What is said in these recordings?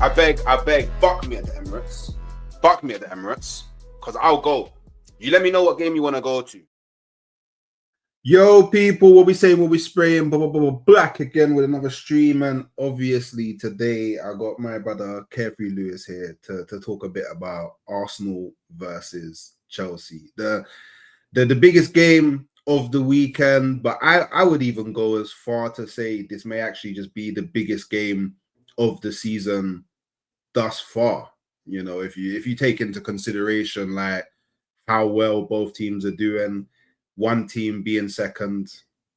I beg, fuck me at the Emirates. Fuck me at the Emirates. Because I'll go. You let me know what game you want to go to. Yo, people, what we saying, what we spraying, black again with another stream. And obviously today I got my brother Carefree Lewis here to talk a bit about Arsenal versus Chelsea. The biggest game of the weekend, but I would even go as far to say this may actually just be the biggest game of the season thus far. You know, if you take into consideration like how well both teams are doing, one team being second,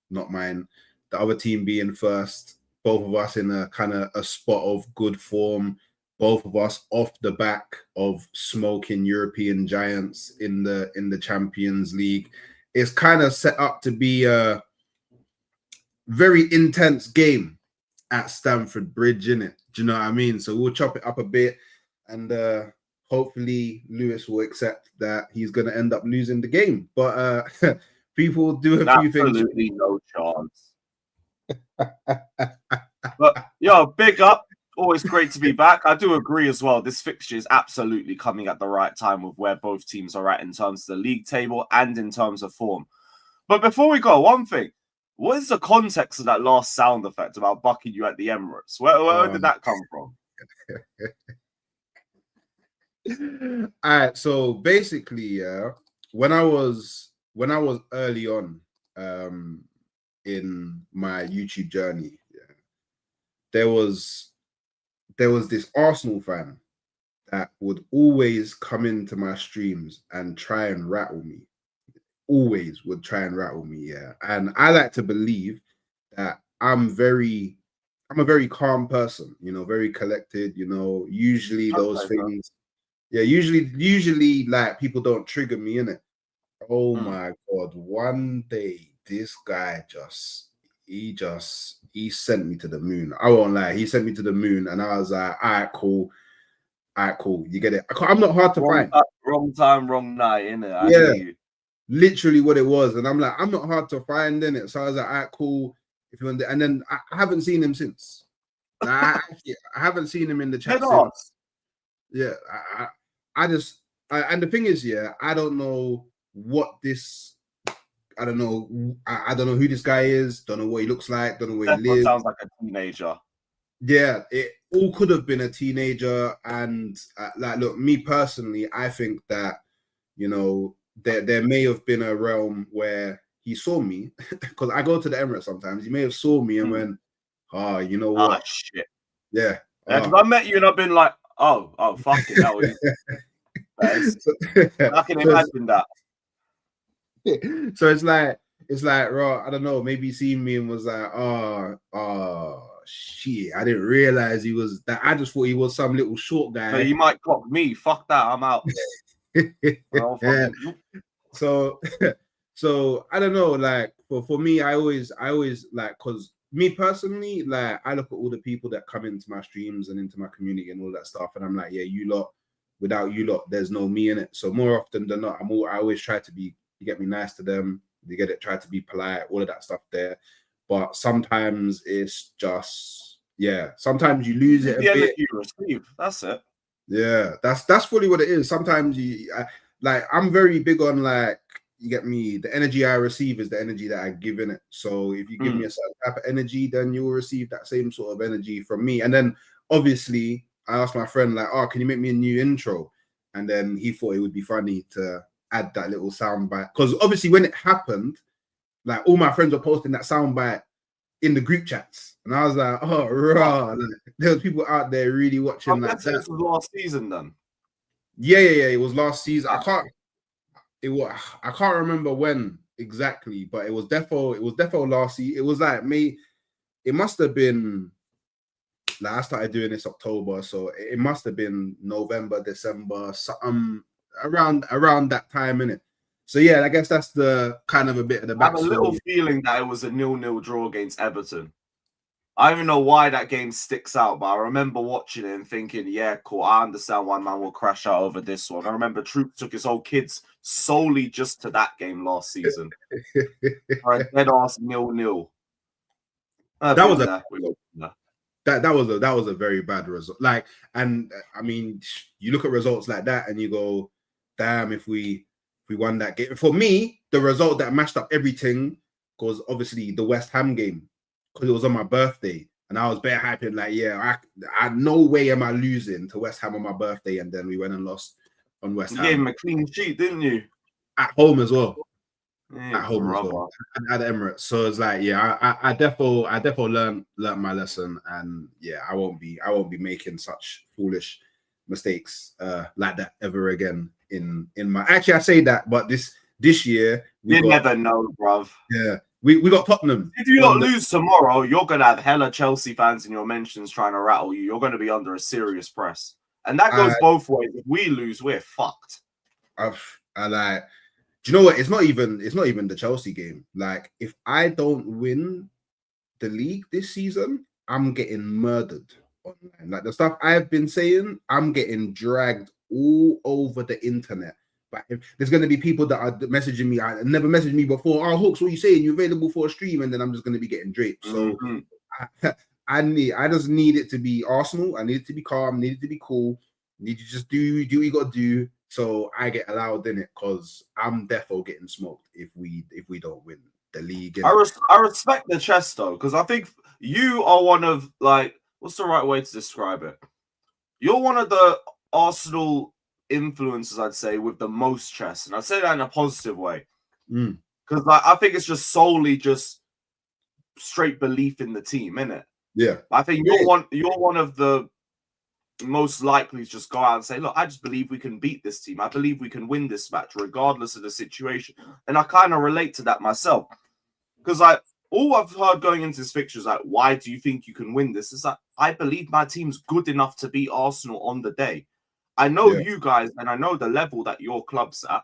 not mine, the other team being first, both of us in a kind of a spot of good form, both of us off the back of smoking European giants in the Champions League. It's kind of set up to be a very intense game at Stamford Bridge, innit? Do you know what I mean? So we'll chop it up a bit, and hopefully Lewis will accept that he's going to end up losing the game. But people do a few things. Absolutely no chance. But yo, big up. Always great to be back. I do agree as well. This fixture is absolutely coming at the right time with where both teams are at in terms of the league table and in terms of form. But before we go, one thing. What is the context of that last sound effect about bucking you at the Emirates? Where did that come from? All right, so basically, when I was early on in my YouTube journey, there was this Arsenal fan that would always come into my streams and try and rattle me. Always would try and rattle me, yeah. And I like to believe that I'm a very calm person, you know, very collected, you know. Usually those things, yeah, usually like people don't trigger me in it. Oh my god, one day this guy he sent me to the moon. I won't lie, he sent me to the moon, and I was like, all right, cool, you get it. I'm not hard to find. Wrong time, wrong night, innit? Yeah. Literally what it was, and I'm like, I'm not hard to find, in it. So I was like, all right, cool. If you want, and then I haven't seen him since. I haven't seen him in the chat since. Yeah, and the thing is, yeah, I don't know what this. I don't know who this guy is. Don't know what he looks like. Don't know where he lives. Sounds like a teenager. Yeah, it all could have been a teenager, and like, look, me personally, I think that, you know, there may have been a realm where he saw me, because I go to the Emirates sometimes. He may have saw me and went, "Oh, you know what? Ah, shit." Yeah. Because I met you and I've been like, oh, fuck it. That was. I can imagine that. So it's like, raw. I don't know. Maybe he seen me and was like, oh, shit. I didn't realize he was that. I just thought he was some little short guy. So you might clock me. Fuck that. I'm out. Yeah. So I don't know, like for me, I always like, because me personally, like, I look at all the people that come into my streams and into my community and all that stuff, and I'm like, yeah, you lot, without you lot, there's no me in it. So more often than not, I always try to be, you get me, nice to them, you get it, try to be polite, all of that stuff there. But sometimes it's just, yeah, sometimes you lose it a bit. You receive. That's it. Yeah, that's fully what it is. Sometimes I'm very big on, like, you get me, the energy I receive is the energy that I give in it. So if you give me a certain type of energy, then you will receive that same sort of energy from me. And then obviously I asked my friend, like, oh, can you make me a new intro? And then he thought it would be funny to add that little soundbite, because obviously when it happened, like, all my friends were posting that soundbite in the group chats, and I was like, oh, raw. Like, there was people out there really watching. Like, that was last season then. Yeah, it was last season. I can't remember when exactly, but it was defo last season. It was like May. It must have been, like, I started doing this October, so it must have been November, December, something around that time, innit? So yeah, I guess that's the kind of a bit of the backstory. I have a little feeling that it was a 0-0 draw against Everton. I don't even know why that game sticks out, but I remember watching it and thinking, yeah, cool, I understand why man will crash out over this one. I remember Troop took his whole kids solely just to that game last season. All right, dead ass 0-0. That was a that was a very bad result. Like, and I mean, you look at results like that and you go, damn, if we won that game. For me, the result that mashed up everything was obviously the West Ham game, because it was on my birthday and I was bare hyping like, yeah, I no way am I losing to West Ham on my birthday, and then we went and lost on West Ham. You gave him a clean sheet, didn't you? At home as well. Yeah, at home as well, at the Emirates. So it's like, yeah, I definitely learned my lesson, and yeah, I won't be making such foolish mistakes like that ever again in my. Actually, I say that, but this year you never know, bruv. Yeah, we got Tottenham. If you not lose tomorrow, you're gonna have hella Chelsea fans in your mentions trying to rattle you. You're gonna be under a serious press, and that goes both ways. If we lose, we're fucked. I like. Do you know what? It's not even the Chelsea game. Like, if I don't win the league this season, I'm getting murdered online. Like, the stuff I've been saying, I'm getting dragged all over the internet. But there's going to be people that are messaging me. I never messaged me before. Oh, Hooks, what are you saying? You're available for a stream, and then I'm just going to be getting draped. So I just need it to be Arsenal. I need it to be calm. I need it to be cool. I need you to just do what you got to do. So I get allowed in it, because I'm defo getting smoked if we don't win the league. I respect the chess though, because I think you are one of, like, what's the right way to describe it? You're one of the Arsenal influencers, I'd say, with the most chess, and I say that in a positive way, because I think it's just solely just straight belief in the team, innit? Yeah, I think you're one of the most likely to just go out and say, look, I just believe we can beat this team. I believe we can win this match regardless of the situation. And I kind of relate to that myself, because like all I've heard going into this fixture is like, why do you think you can win this? It's like, I believe my team's good enough to beat Arsenal on the day. I know you guys, and I know the level that your club's at.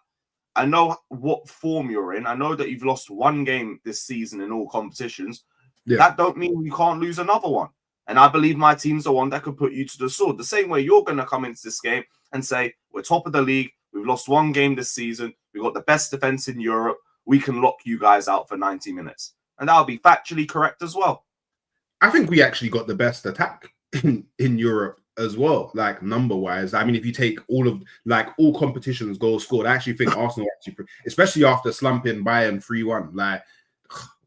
I know what form you're in. I know that you've lost one game this season in all competitions. That don't mean you can't lose another one. And I believe my team's the one that could put you to the sword. The same way you're going to come into this game and say, we're top of the league. We've lost one game this season. We've got the best defense in Europe. We can lock you guys out for 90 minutes. And that'll be factually correct as well. I think we actually got the best attack in Europe as well, like number-wise. I mean, if you take all competitions goals scored, I actually think Arsenal especially after slumping Bayern 3-1, like,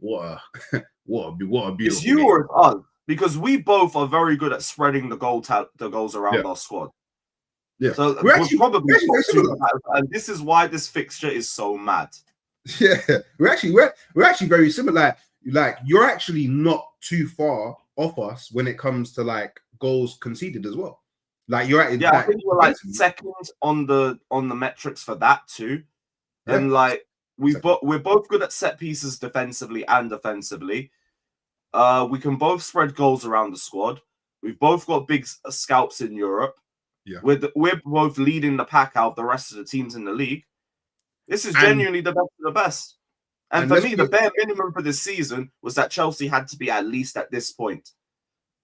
what a beautiful It's you game. or us. Because we both are very good at spreading the goals around our squad. Yeah, so we're actually and this is why this fixture is so mad. Yeah, we're actually very similar. Like you're actually not too far off us when it comes to like goals conceded as well. Like you're at I think we're like second on the metrics for that too. Yeah. And like we're both good at set pieces defensively and offensively. We can both spread goals around the squad. We've both got big scalps in Europe. Yeah, we're both leading the pack out of the rest of the teams in the league. This is genuinely the best of the best. And for me, the bare minimum for this season was that Chelsea had to be at least at this point.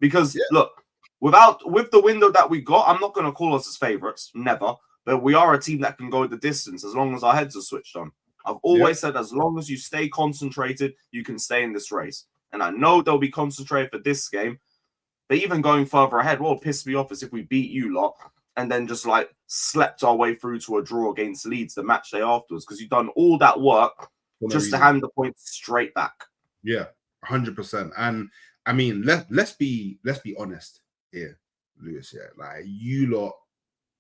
Because look, with the window that we got, I'm not going to call us as favourites, never. But we are a team that can go the distance as long as our heads are switched on. I've always said, as long as you stay concentrated, you can stay in this race. And I know they'll be concentrated for this game. But even going further ahead, what will piss me off is if we beat you lot and then just like slept our way through to a draw against Leeds the match day afterwards, because you've done all that work just to hand the points straight back. Yeah, 100%. And I mean, let's be honest here, Lewis. Yeah, like you lot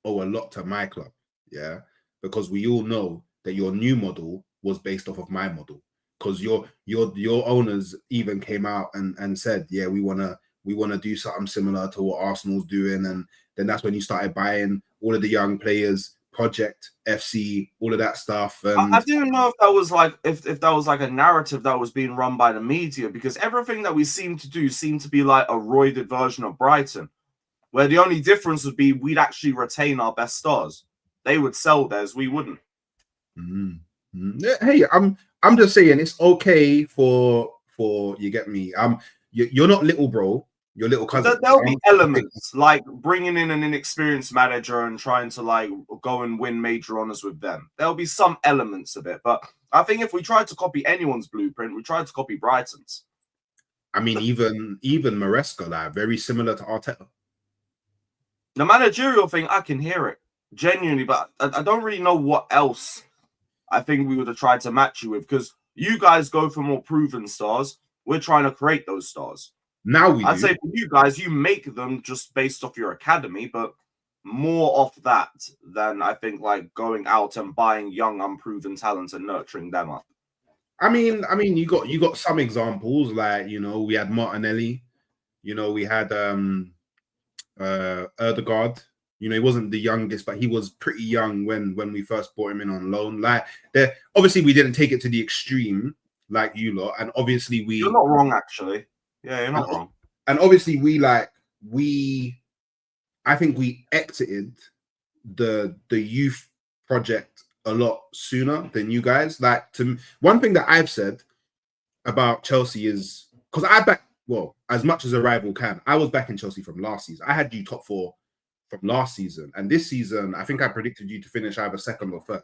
owe a lot to my club. Yeah, because we all know that your new model was based off of my model. Because your owners even came out and said, yeah, we wanna do something similar to what Arsenal's doing, and then that's when you started buying all of the young players, Project FC, all of that stuff. And I didn't know if that was like if that was like a narrative that was being run by the media, because everything that we seem to do seemed to be like a roided version of Brighton, where the only difference would be we'd actually retain our best stars. They would sell theirs, we wouldn't. Hey, I'm just saying it's okay for you get me. You're not little bro. Your little cousin. There'll be elements like bringing in an inexperienced manager and trying to like go and win major honors with them. There'll be some elements of it, but I think if we tried to copy anyone's blueprint, we tried to copy Brighton's. I mean, even Maresca, like very similar to Arteta. The managerial thing, I can hear it genuinely, but I don't really know what else I think we would have tried to match you with, because you guys go for more proven stars. We're trying to create those stars. Now I'd say for you guys, you make them just based off your academy, but more off that than I think like going out and buying young, unproven talent and nurturing them up. I mean, you got some examples, like, you know, we had Martinelli, you know, we had Erdegaard. You know, he wasn't the youngest, but he was pretty young when we first brought him in on loan. Like, obviously we didn't take it to the extreme like you lot, and obviously you're not wrong, actually. Yeah, you're not wrong. And obviously I think we exited the youth project a lot sooner than you guys. Like, one thing that I've said about Chelsea is, because as much as a rival can, I was backing Chelsea from last season. I had you top 4 from last season, and this season I think I predicted you to finish either second or third,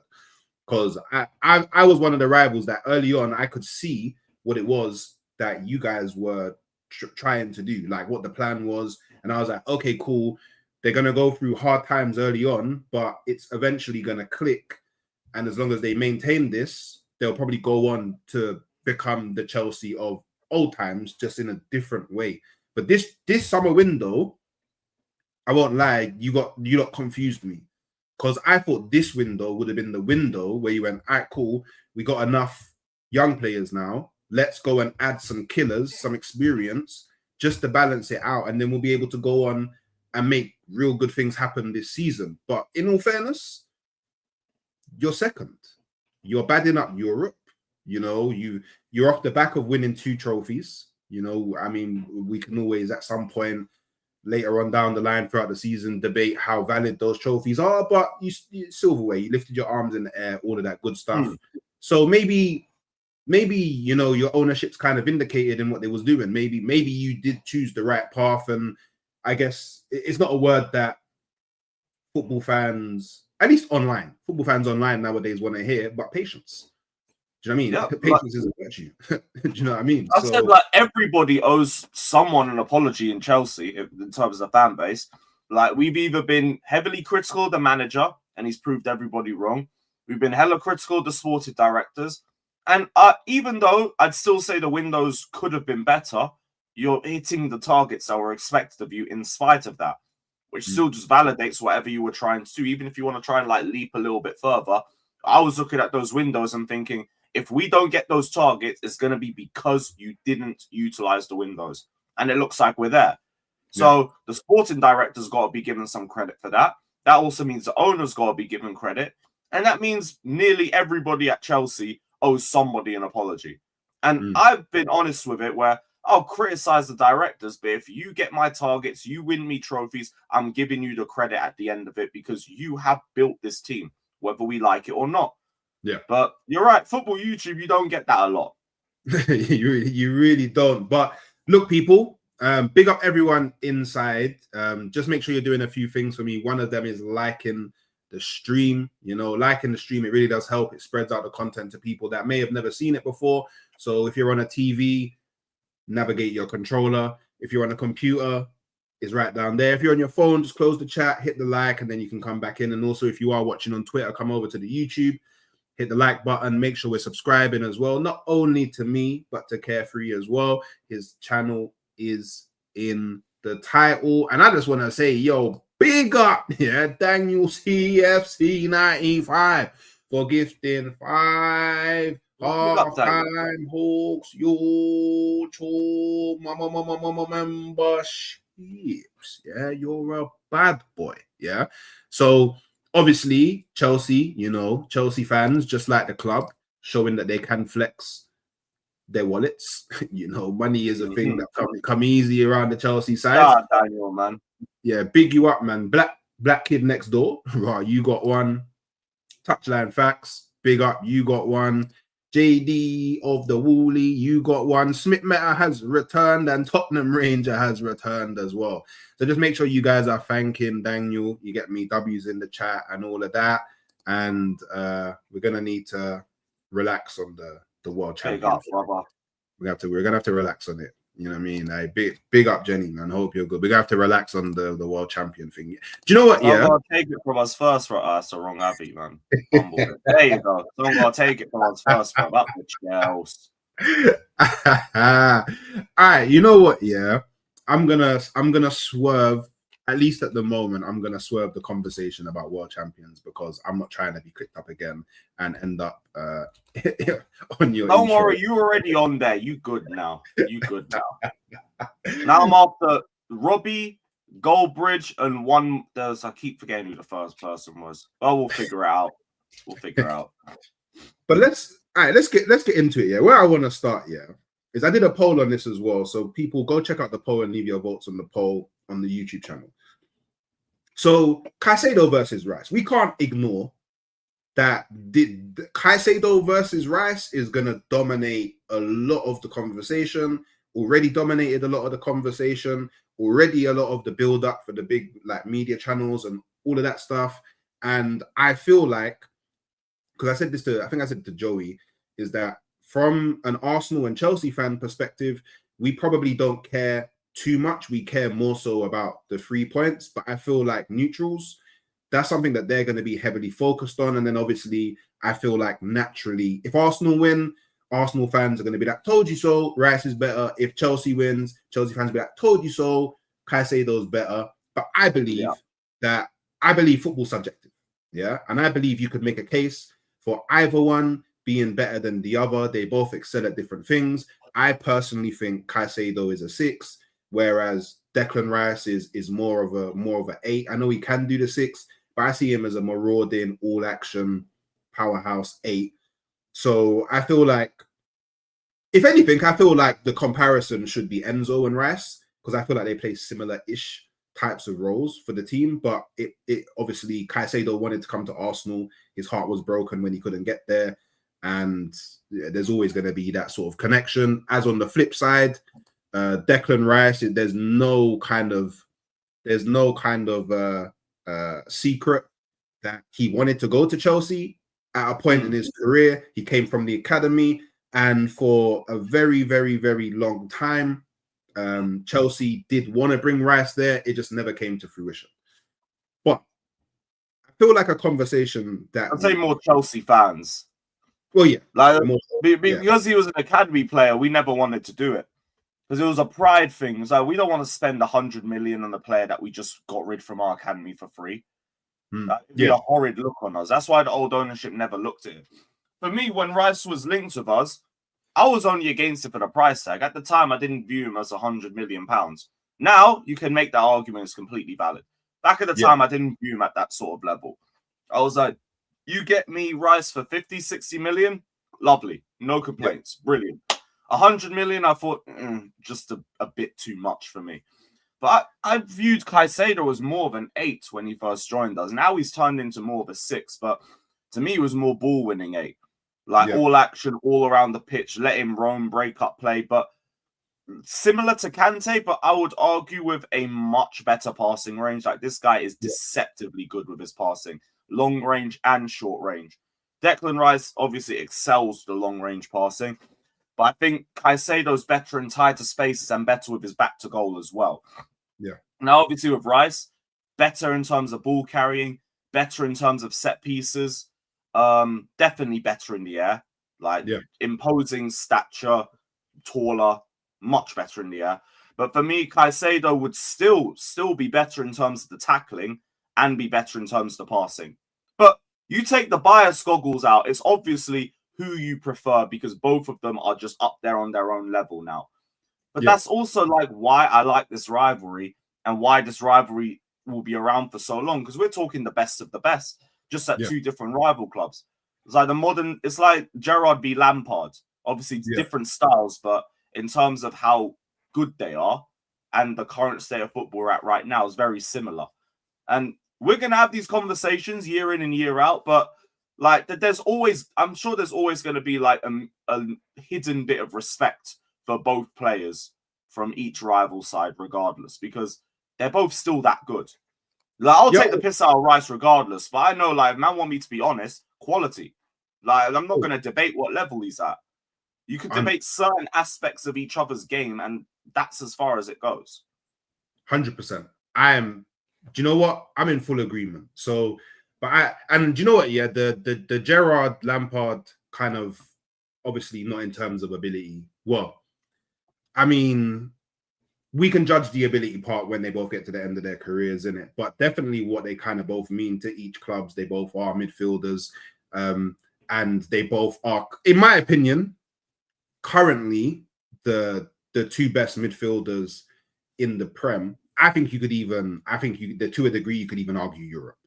because I was one of the rivals that early on I could see what it was that you guys were trying to do, like what the plan was, and I was like, okay, cool, they're gonna go through hard times early on, but it's eventually gonna click, and as long as they maintain this, they'll probably go on to become the Chelsea of old times, just in a different way. But this summer window, I won't lie, you lot confused me, because I thought this window would have been the window where you went, all right, cool, we got enough young players now, let's go and add some killers, some experience, just to balance it out, and then we'll be able to go on and make real good things happen this season. But in all fairness, you're second. You're badding up Europe. You know, you're off the back of winning 2 trophies. You know, I mean, we can always at some point later on down the line throughout the season debate how valid those trophies are, but you silverware, you lifted your arms in the air, all of that good stuff. So maybe you know, your ownership's kind of vindicated in what they was doing. Maybe you did choose the right path, and I guess it's not a word that football fans, at least online, football fans online nowadays want to hear, but patience. Do you know what I mean? Yeah, patience is a virtue. Do you know what I mean? I said, like, everybody owes someone an apology in Chelsea in terms of the fan base. Like, we've either been heavily critical of the manager, and he's proved everybody wrong. We've been hella critical of the sportive directors. And even though I'd still say the windows could have been better, you're hitting the targets that were expected of you in spite of that, which still just validates whatever you were trying to do. Even if you want to try and like leap a little bit further, I was looking at those windows and thinking, if we don't get those targets, it's going to be because you didn't utilize the windows. And it looks like we're there. So the sporting director's got to be given some credit for that. That also means the owner's got to be given credit. And that means nearly everybody at Chelsea owes somebody an apology. And I've been honest with it, where I'll criticize the directors, but if you get my targets, you win me trophies, I'm giving you the credit at the end of it, because you have built this team, whether we like it or not. Yeah. But you're right, football YouTube, you don't get that a lot. you really don't. But look, people, big up everyone inside. Just make sure you're doing a few things for me. One of them is liking the stream. You know, liking the stream, it really does help. It spreads out the content to people that may have never seen it before. So if you're on a TV, navigate your controller. If you're on a computer, it's right down there. If you're on your phone, just close the chat, hit the like, and then you can come back in. And also, if you are watching on Twitter, come over to the YouTube, hit the like button, make sure we're subscribing as well, not only to me, but to Carefree as well. His channel is in the title. And I just want to say, yo, big up, Daniel CFC 95 for gifting 5 half-time Hawks YouTube memberships. Yeah, you're a bad boy. Yeah. So obviously, Chelsea, you know, Chelsea fans, just like the club, showing that they can flex their wallets. You know, money is a thing that come easy around the Chelsea side. Daniel, man. Yeah, big you up, man. Black kid next door. Right, you got one. Touchline Facts, big up. You got one. JD of the Wooly, you got one. Smith Meta has returned, and Tottenham Ranger has returned as well. So just make sure you guys are thanking Daniel. You get me, W's in the chat and all of that. And we're gonna need to relax on the World Championship. We're gonna have to relax on it. You know what I mean? Like, big up, Jenny, man. Hope you're good. We're gonna have to relax on the world champion thing. Do you know what? Yeah, Someone gotta take it from us first, right? That's the wrong Abby, man. Humble it. There you go. Someone gotta take it from us first, bro. Up the shells. All right. You know what? Yeah, I'm gonna swerve. At least at the moment, I'm gonna swerve the conversation about world champions because I'm not trying to be clicked up again and end up on your. Don't intro. worry, you already on there. You good now. You good now. Now I'm after Robbie, Goldbridge, and one. I keep forgetting who the first person was. Well, we'll figure it out. We'll figure it out. But let's get into it. Yeah, where I want to start. Yeah, is I did a poll on this as well. So people go check out the poll and leave your votes on the poll on the YouTube channel. So Caicedo versus Rice. We can't ignore that Caicedo versus Rice is going to dominate a lot of the conversation, already dominated a lot of the conversation, already a lot of the build up for the big like media channels and all of that stuff. And I feel like, because I said to Joey, is that from an Arsenal and Chelsea fan perspective, we probably don't care too much. We care more so about the 3 points, but I feel like neutrals, that's something that they're going to be heavily focused on. And then obviously, I feel like naturally, if Arsenal win, Arsenal fans are going to be like, told you so, Rice is better. If Chelsea wins, Chelsea fans will be like, told you so, Caicedo's better. But I believe football's subjective. Yeah. And I believe you could make a case for either one being better than the other. They both excel at different things. I personally think Caicedo is a 6, whereas Declan Rice is more of a 8. I know he can do the 6, but I see him as a marauding, all-action powerhouse 8. So I feel like, if anything, I feel like the comparison should be Enzo and Rice, because I feel like they play similar-ish types of roles for the team. But it obviously, Caicedo wanted to come to Arsenal. His heart was broken when he couldn't get there. And there's always going to be that sort of connection. As on the flip side, Declan Rice, there's no kind of secret that he wanted to go to Chelsea at a point in his career. He came from the academy, and for a very, very, very long time, Chelsea did want to bring Rice there. It just never came to fruition. But I feel like a conversation that I'd say more Chelsea fans. Well, yeah, like because he was an academy player, we never wanted to do it. Because it was a pride thing. It was like, we don't want to spend 100 million on a player that we just got rid from our academy for free. It'd be a horrid look on us. That's why the old ownership never looked at it. For me, when Rice was linked with us, I was only against it for the price tag. At the time, I didn't view him as £100 million. Now, you can make that argument. It's completely valid. Back at the time, I didn't view him at that sort of level. I was like, you get me Rice for 50, 60 million? Lovely. No complaints. Brilliant. 100 million, I thought, just a bit too much for me. But I viewed Caicedo as more of an 8 when he first joined us. Now he's turned into more of a 6. But to me, he was more ball-winning 8. Like all action, all around the pitch, let him roam, break up play. But similar to Kante, but I would argue with a much better passing range. Like this guy is deceptively good with his passing. Long range and short range. Declan Rice obviously excels the long range passing, but I think Caicedo's better in tighter spaces and better with his back to goal as well. Yeah. Now, obviously with Rice, better in terms of ball carrying, better in terms of set pieces, definitely better in the air. Like imposing stature, taller, much better in the air. But for me, Caicedo would still be better in terms of the tackling and be better in terms of the passing. But you take the bias goggles out, it's obviously who you prefer because both of them are just up there on their own level now. But that's also like why I like this rivalry and why this rivalry will be around for so long, because we're talking the best of the best, just at two different rival clubs. It's like it's like Gerrard v Lampard. Obviously, it's different styles, but in terms of how good they are and the current state of football we're at right now is very similar. And we're going to have these conversations year in and year out, but like I'm sure there's always going to be like a hidden bit of respect for both players from each rival side regardless, because they're both still that good. Like I'll take the piss out of Rice regardless, but I know like man want me to be honest, quality. Like I'm not going to debate what level he's at. You could debate certain aspects of each other's game, and that's as far as it goes. 100%. Do you know what? I'm in full agreement. So, and do you know what? Yeah, the Gerrard Lampard kind of, obviously not in terms of ability. Well, I mean, we can judge the ability part when they both get to the end of their careers, innit? But definitely what they kind of both mean to each clubs. They both are midfielders, and they both are, in my opinion, currently the two best midfielders in the Prem. I think the to a degree you could even argue Europe,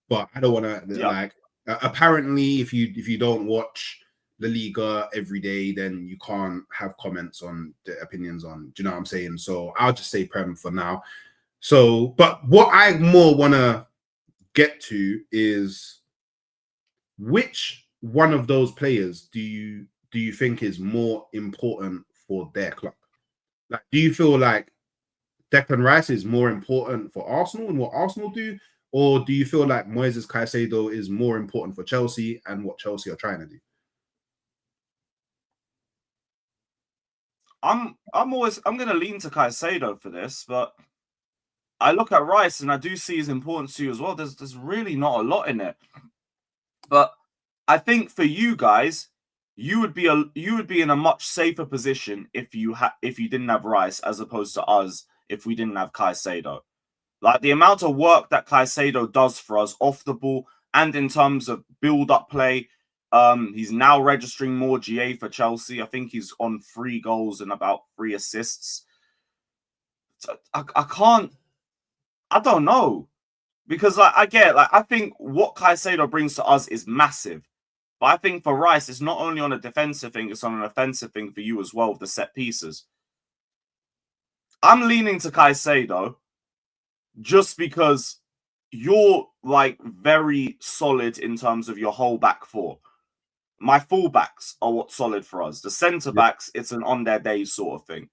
but I don't want to apparently if you don't watch La Liga every day, then you can't have comments on the opinions on. Do you know what I'm saying? So I'll just say Prem for now. So, but what I more want to get to is which one of those players do you think is more important for their club? Like, do you feel like Declan Rice is more important for Arsenal and what Arsenal do? Or do you feel like Moises Caicedo is more important for Chelsea and what Chelsea are trying to do? I'm going to lean to Caicedo for this, but I look at Rice and I do see his importance to you as well. There's really not a lot in it, but I think for you guys, you would be in a much safer position if you didn't have Rice as opposed to us if we didn't have Caicedo. Like the amount of work that Caicedo does for us off the ball and in terms of build-up play. He's now registering more GA for Chelsea. I think he's on 3 goals and about 3 assists. So I don't know. Because I think what Caicedo brings to us is massive. But I think for Rice, it's not only on a defensive thing, it's on an offensive thing for you as well with the set pieces. I'm leaning to Caicedo just because you're like very solid in terms of your whole back four. My fullbacks are what's solid for us. The centre backs, it's an on their day sort of thing.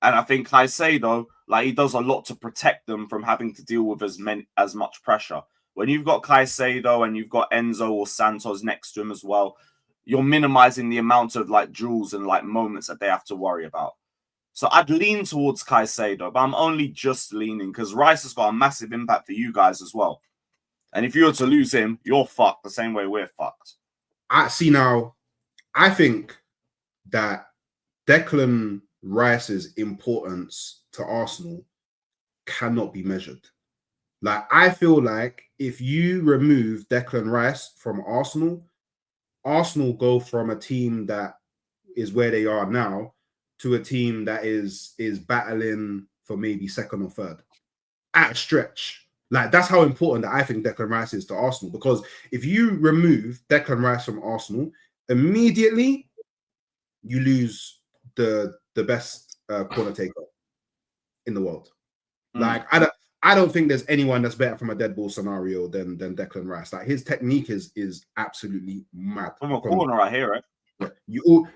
And I think Caicedo, like, he does a lot to protect them from having to deal with as much pressure. When you've got Caicedo and you've got Enzo or Santos next to him as well, you're minimizing the amount of like duels and like moments that they have to worry about. So I'd lean towards Caicedo, but I'm only just leaning because Rice has got a massive impact for you guys as well. And if you were to lose him, you're fucked the same way we're fucked. I think that Declan Rice's importance to Arsenal cannot be measured. Like, I feel like if you remove Declan Rice from Arsenal, Arsenal go from a team that is where they are now to a team that is battling for maybe second or third at a stretch. Like, that's how important that I think Declan Rice is to Arsenal. Because if you remove Declan Rice from Arsenal, immediately you lose the best corner taker in the world. Like, I don't think there's anyone that's better from a dead ball scenario than Declan Rice. Like, his technique is absolutely mad. From a corner, I hear it.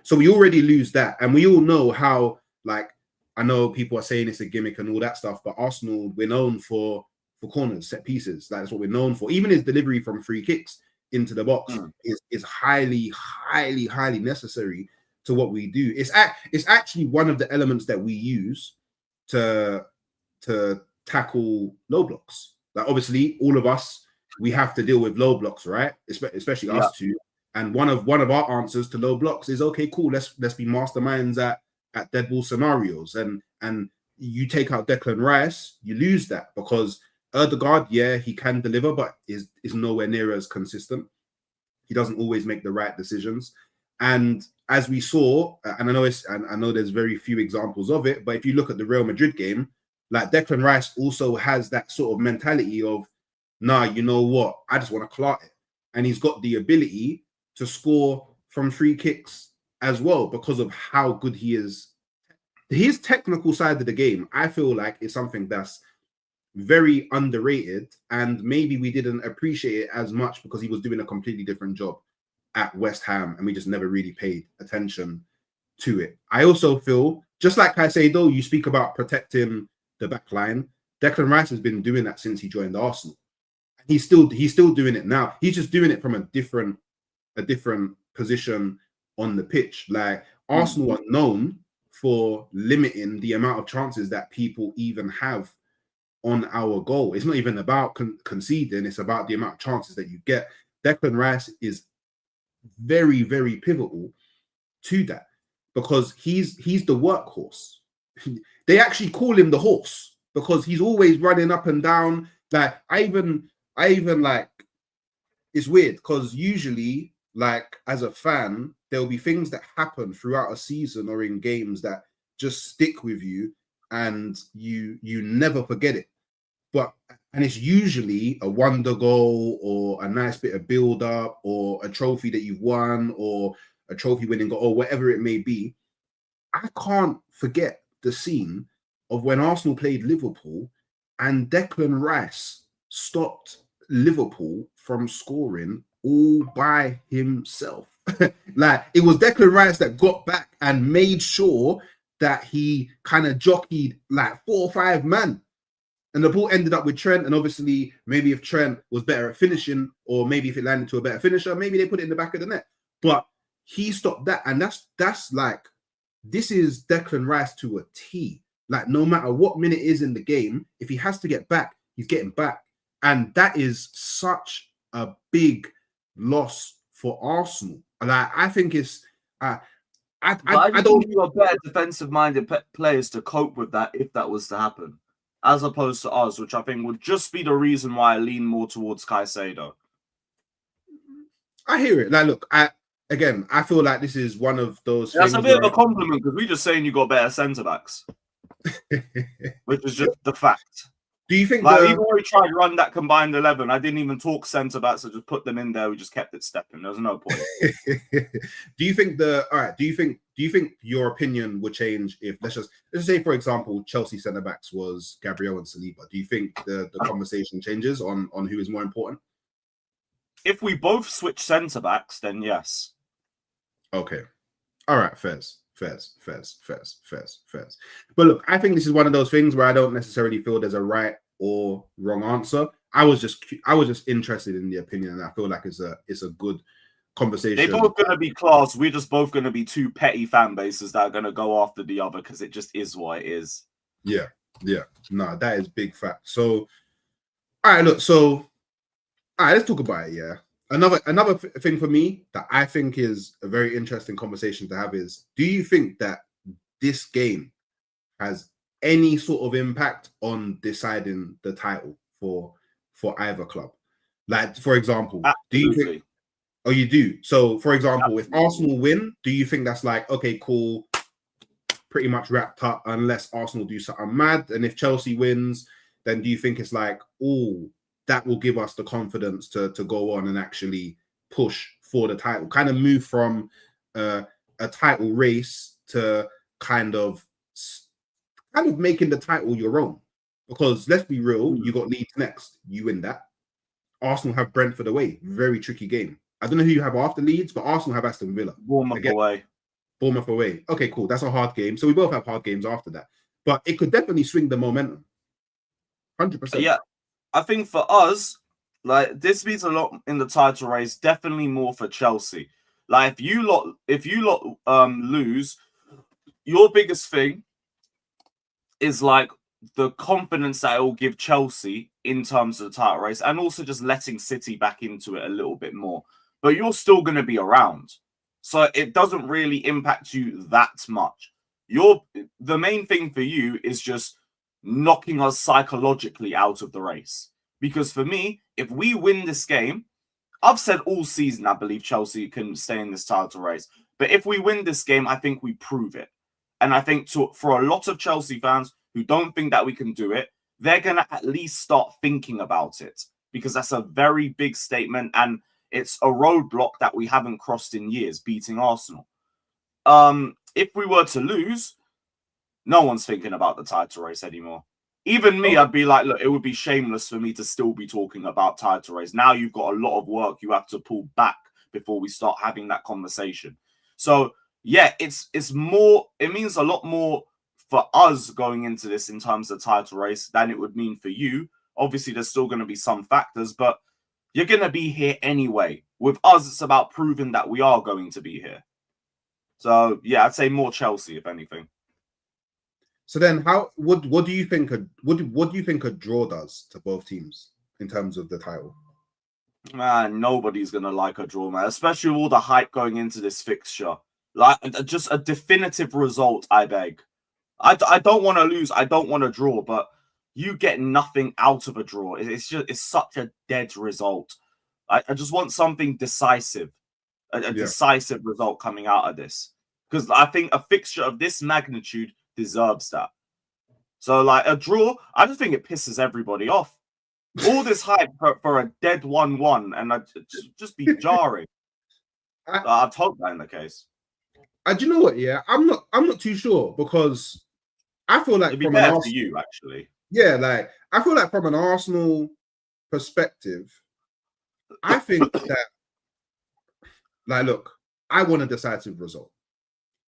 So we already lose that, and we all know how. Like, I know people are saying it's a gimmick and all that stuff, but Arsenal, we're known for corners, set pieces. That's what we're known for. Even his delivery from free kicks into the box is highly necessary to what we do. It's actually one of the elements that we use to tackle low blocks. Like, obviously, all of us, we have to deal with low blocks, right? Especially us two. And one of our answers to low blocks is, okay, cool, let's be masterminds at dead ball scenarios. And you take out Declan Rice, you lose that, because Ødegaard, yeah, he can deliver, but is nowhere near as consistent. He doesn't always make the right decisions. And as we saw, and I know there's very few examples of it, but if you look at the Real Madrid game, like, Declan Rice also has that sort of mentality of, nah, you know what, I just want to clout it. And he's got the ability to score from free kicks as well because of how good he is. His technical side of the game, I feel like, is something that's very underrated, and maybe we didn't appreciate it as much because he was doing a completely different job at West Ham and we just never really paid attention to it. I also feel, just like Caicedo, you speak about protecting the back line. Declan Rice has been doing that since he joined Arsenal. He's still doing it now. He's just doing it from a different position on the pitch. Like, Arsenal are known for limiting the amount of chances that people even have on our goal. It's not even about conceding, it's about the amount of chances that you get. Declan Rice is very, very pivotal to that because he's the workhorse. They actually call him the horse because he's always running up and down. Like I even like, it's weird because usually, like as a fan, there'll be things that happen throughout a season or in games that just stick with you and you never forget it. And it's usually a wonder goal or a nice bit of build up or a trophy that you've won or a trophy winning goal or whatever it may be. I can't forget the scene of when Arsenal played Liverpool and Declan Rice stopped Liverpool from scoring all by himself. Like it was Declan Rice that got back and made sure that he kind of jockeyed like 4 or 5 men. And the ball ended up with Trent. And obviously, maybe if Trent was better at finishing, or maybe if it landed to a better finisher, maybe they put it in the back of the net. But he stopped that. And that's like, this is Declan Rice to a T. Like, no matter what minute is in the game, if he has to get back, he's getting back. And that is such a big loss for Arsenal. Like, I think it's... I don't think you got better defensive-minded players to cope with that if that was to happen, as opposed to us, which I think would just be the reason why I lean more towards Caicedo. I hear it. Like, look, I feel like this is one of those That's things a bit of a compliment because we're just saying you got better centre-backs, which is just the fact. Do you think like even when we tried to run that combined 11, I didn't even talk centre-backs, I just put them in there. We just kept it stepping. There was no point. Do you think do you think your opinion would change if let's just say, for example, Chelsea centre-backs was Gabriel and Saliba? Do you think the conversation changes on who is more important? If we both switch centre-backs, then yes. Okay. All right, fairs. But look, I think this is one of those things where I don't necessarily feel there's a right or wrong answer. I was just interested in the opinion, and I feel like it's a good conversation. They're both going to be class. We're just both going to be two petty fan bases that are going to go after the other because it just is what it is. Yeah. No, that is big fact. So, all right, look. So, all right, let's talk about it. Yeah. Another thing for me that I think is a very interesting conversation to have is, do you think that this game has any sort of impact on deciding the title for either club? Like, for example, Absolutely. Do you think... Oh, you do? So, for example, Absolutely. If Arsenal win, do you think that's like, okay, cool, pretty much wrapped up unless Arsenal do something mad? And if Chelsea wins, then do you think it's like, oh, that will give us the confidence to go on and actually push for the title, kind of move from a title race to kind of making the title your own? Because let's be real, you got Leeds next, you win that. Arsenal have Brentford away, very tricky game. I don't know who you have after Leeds, but Arsenal have Aston Villa. Bournemouth away. Okay, cool. That's a hard game. So we both have hard games after that. But it could definitely swing the momentum. 100%. Yeah. I think for us, like this means a lot in the title race. Definitely more for Chelsea. Like if you lot lose, your biggest thing is like the confidence that it will give Chelsea in terms of the title race, and also just letting City back into it a little bit more. But you're still going to be around, so it doesn't really impact you that much. The main thing for you is just knocking us psychologically out of the race. Because for me, if we win this game, I've said all season I believe Chelsea can stay in this title race. But if we win this game, I think we prove it. And I think for a lot of Chelsea fans who don't think that we can do it, they're going to at least start thinking about it. Because that's a very big statement. And it's a roadblock that we haven't crossed in years, beating Arsenal. If we were to lose, no one's thinking about the title race anymore. Even me, I'd be like, look, it would be shameless for me to still be talking about title race. Now you've got a lot of work you have to pull back before we start having that conversation. So, yeah, it means a lot more for us going into this in terms of title race than it would mean for you. Obviously, there's still going to be some factors, but you're going to be here anyway. With us, it's about proving that we are going to be here. So, yeah, I'd say more Chelsea, if anything. So then, what do you think what do you think a draw does to both teams in terms of the title? Man, nobody's gonna like a draw, man. Especially with all the hype going into this fixture. Like, just a definitive result. I beg. I don't want to lose. I don't want to draw, but you get nothing out of a draw. It's such a dead result. I just want something decisive, a decisive result coming out of this, because I think a fixture of this magnitude deserves that. So, like, a draw, I just think it pisses everybody off. All this hype for a dead 1-1, and I'd just be jarring. I'd hope that in the case. Do you know what? Yeah, I'm not too sure, because I feel like it'd be from better an for you, actually. Yeah, like I feel like from an Arsenal perspective, I think that, like, look, I want a decisive result.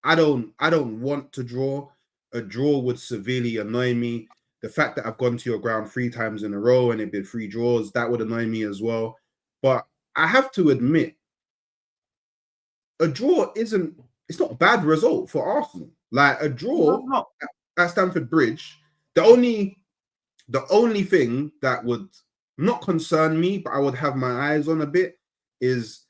I don't want to draw. A draw would severely annoy me. The fact that I've gone to your ground 3 times in a row and it been 3 draws, that would annoy me as well. But I have to admit, a draw it's not a bad result for Arsenal. Like, a draw at Stamford Bridge, the only thing that would not concern me, but I would have my eyes on a bit, is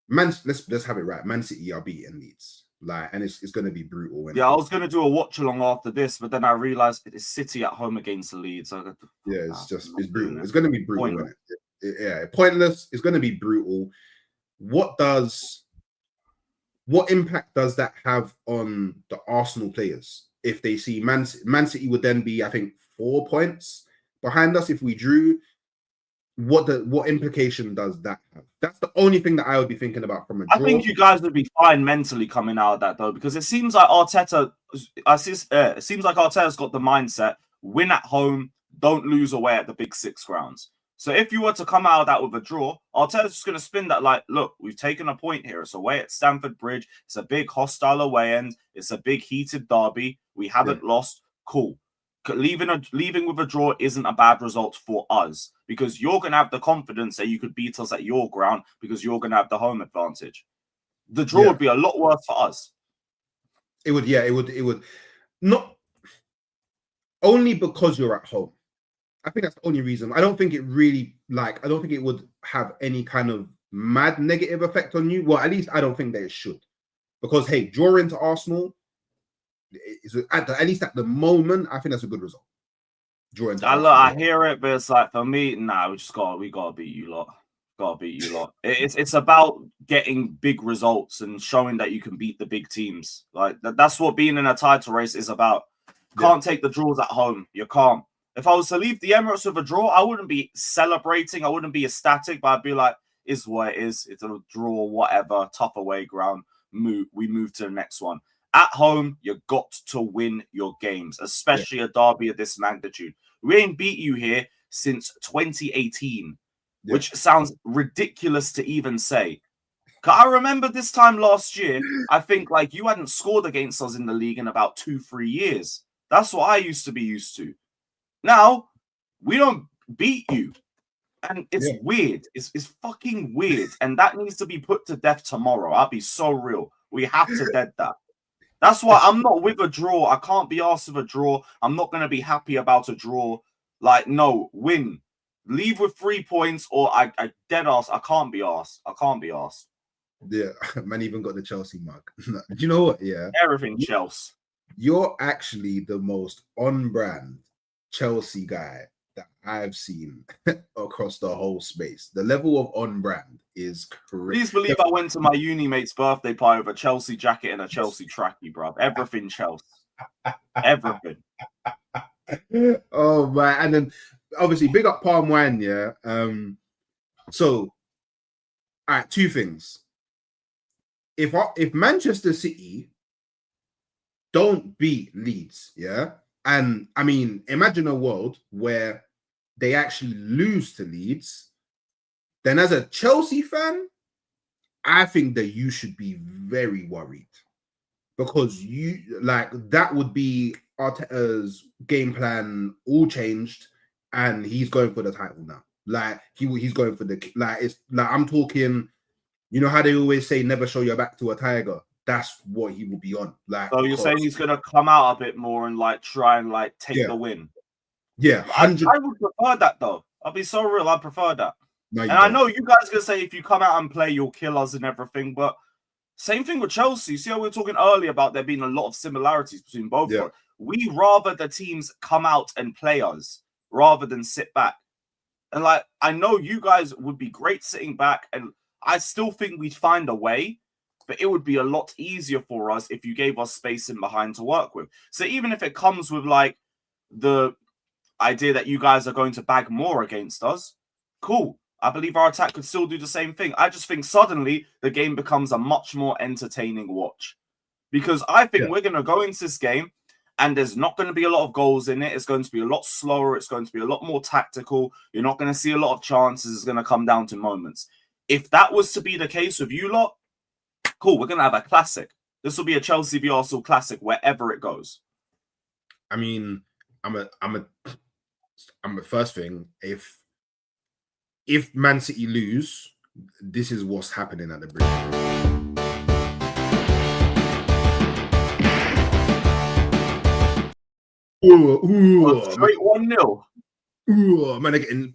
let's have it right. Man City are beating Leeds. Like, and it's going to be brutal. Yeah, I was going to do a watch along after this, but then I realized it is City at home against the Leeds. So it's brutal. It's going to be brutal. Pointless. It's going to be brutal. What impact does that have on the Arsenal players? If they see Man City would then be, I think, 4 points behind us if we drew. What implication does that have? That's the only thing that I would be thinking about from a draw. I think you guys would be fine mentally coming out of that, though, because it seems like Arteta. It seems like Arteta's got the mindset: win at home, don't lose away at the big 6 grounds. So if you were to come out of that with a draw, Arteta's just going to spin that like, look, we've taken a point here. It's away at Stamford Bridge. It's a big hostile away end. It's a big heated derby. We haven't lost. Cool. Leaving with a draw isn't a bad result for us, because you're going to have the confidence that you could beat us at your ground because you're going to have the home advantage. The draw would be a lot worse for us. It would not only because you're at home. I think that's the only reason. I don't think it really, I don't think it would have any kind of mad negative effect on you. Well, at least I don't think that it should, because hey, drawing to Arsenal, at least at the moment, I think that's a good result. Drawing to Arsenal. I hear it, but it's like, for me, we gotta beat you lot. It's about getting big results and showing that you can beat the big teams. Like, that's what being in a title race is about. Can't take the draws at home. You can't. If I was to leave the Emirates with a draw, I wouldn't be celebrating. I wouldn't be ecstatic, but I'd be like, is what it is. It's a draw, whatever. Tough away ground. We move to the next one. At home, you got to win your games, especially a derby of this magnitude. We ain't beat you here since 2018, which sounds ridiculous to even say. I remember this time last year, I think like you hadn't scored against us in the league in about 2-3 years. That's what I used to be used to. Now, we don't beat you. And it's weird. It's fucking weird. And that needs to be put to death tomorrow. I'll be so real. We have to dead that. That's why I'm not with a draw. I can't be asked with a draw. I'm not going to be happy about a draw. Like, no, win. Leave with 3 points, or I dead ass. I can't be asked. Yeah, man, even got the Chelsea mug. Do you know what? Yeah. Everything Chelsea. You're actually the most on-brand Chelsea guy that I've seen across the whole space. The level of on-brand is crazy. Please believe I went to my uni mate's birthday party with a Chelsea jacket and a Chelsea trackie, bruv. Everything Chelsea. Everything. Oh, man. And then, obviously, big up Palm Wine, yeah? So, all right, 2 things. If Manchester City don't beat Leeds, yeah? And, I mean, imagine a world where they actually lose to Leeds, then as a Chelsea fan, I think that you should be very worried, because that would be Arteta's game plan all changed, and he's going for the title now. Like, he's going for I'm talking, you know how they always say never show your back to a tiger? that's what he will be on. Like, so you're saying he's gonna come out a bit more and like try and like take the win. Yeah, 100. I would prefer that though. I'll be so real. I prefer that. No, and I know you guys gonna say if you come out and play, you'll kill us and everything. But same thing with Chelsea. See how we were talking earlier about there being a lot of similarities between both. Yeah. We rather the teams come out and play us rather than sit back. And like I know you guys would be great sitting back, and I still think we'd find a way. But it would be a lot easier for us if you gave us space in behind to work with. So even if it comes with like the idea that you guys are going to bag more against us, cool. I believe our attack could still do the same thing. I just think suddenly the game becomes a much more entertaining watch. Because I think we're going to go into this game and there's not going to be a lot of goals in it. It's going to be a lot slower. It's going to be a lot more tactical. You're not going to see a lot of chances. It's going to come down to moments. If that was to be the case with you lot, cool, we're going to have a classic. This will be a Chelsea v Arsenal classic wherever it goes. I mean, I'm a first thing. If Man City lose, this is what's happening at the bridge. Straight 1-0. Man, they're getting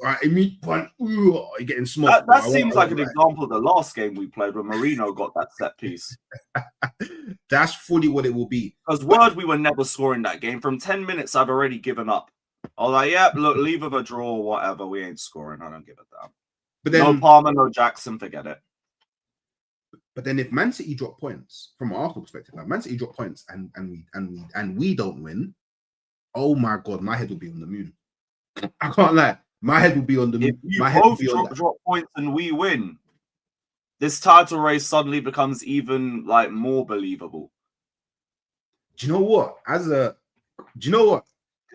you're getting smoked. That seems like an example of the last game we played when Mourinho got that set piece. That's fully what it will be. Because we were never scoring that game. From 10 minutes, I've already given up. I was like, yeah, look, leave with a draw or whatever. We ain't scoring. I don't give a damn. But then, no Palmer, no Jackson, forget it. But then if Man City drop points, from an Arsenal perspective, like Man City drop points and we don't win, oh my God, my head will be on the moon. I can't lie. My head will be on the moon. If you both drop points and we win, this title race suddenly becomes even like more believable. Do you know what?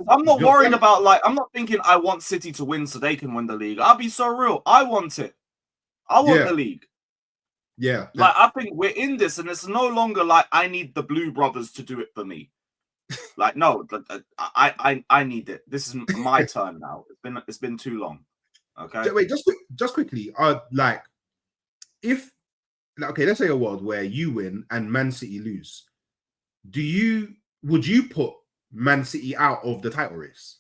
I'm not worried about I'm not thinking I want City to win so they can win the league. I'll be so real. I want it. I want the league. Yeah. Like I think we're in this, and it's no longer like I need the Blue Brothers to do it for me. Like no, I need it. This is my turn now. It's been too long. Okay. Wait, just quickly. Let's say a world where you win and Man City lose. Would you put Man City out of the title race?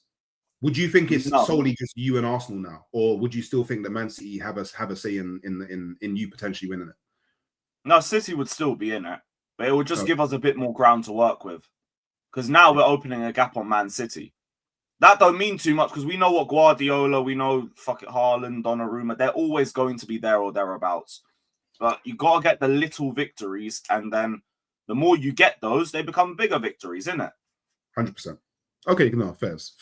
Would you think it's solely just you and Arsenal now, or would you still think that Man City have a say in you potentially winning it? No, City would still be in it, but it would just give us a bit more ground to work with. Because now we're opening a gap on Man City. That don't mean too much because we know what Guardiola, we know Haaland, Donnarumma, they're always going to be there or thereabouts. But you got to get the little victories, and then the more you get those, they become bigger victories, innit? 100%. Okay, no, fairs.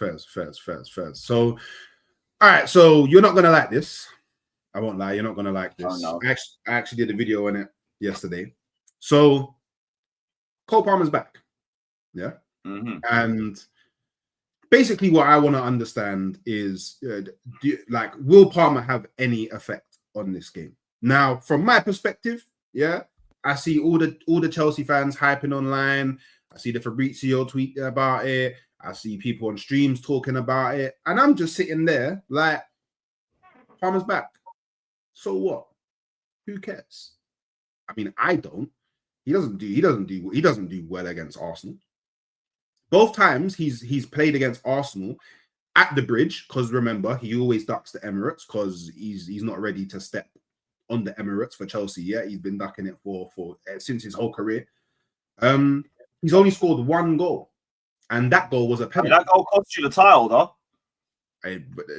So, all right, so you're not going to like this. I won't lie, you're not going to like this. Oh, no. I actually did a video on it yesterday. So, Cole Palmer's back. Yeah. Mm-hmm. And basically what I want to understand is, will Palmer have any effect on this game? Now, from my perspective, yeah, I see all the Chelsea fans hyping online. I see the Fabrizio tweet about it. I see people on streams talking about it. And I'm just sitting there like, Palmer's back. So what? Who cares? I mean, I don't. He doesn't do well against Arsenal. Both times he's played against Arsenal at the bridge, because remember, he always ducks the Emirates because he's not ready to step on the Emirates for Chelsea yet. He's been ducking it for since his whole career. He's only scored one goal, and that goal was a penalty. That goal cost you the title, though.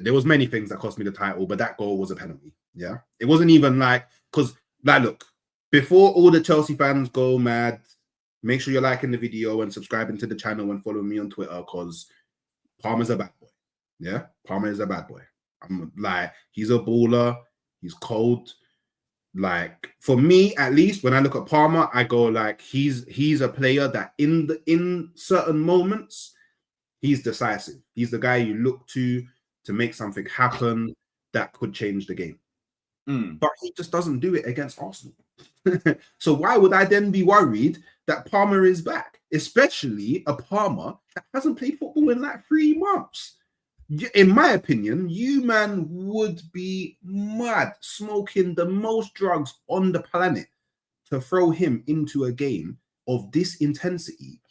There was many things that cost me the title, but that goal was a penalty. Yeah, it wasn't even look, before all the Chelsea fans go mad, make sure you're liking the video and subscribing to the channel and following me on Twitter, because Palmer's a bad boy. Yeah, Palmer is a bad boy. I'm like, he's a baller. He's cold. Like, for me, at least, when I look at Palmer, I go like, he's a player that in certain moments, he's decisive. He's the guy you look to make something happen that could change the game. But he just doesn't do it against Arsenal. So why would I then be worried that Palmer is back? Especially a Palmer that hasn't played football in like 3 months. In my opinion, you would be mad smoking the most drugs on the planet to throw him into a game of this intensity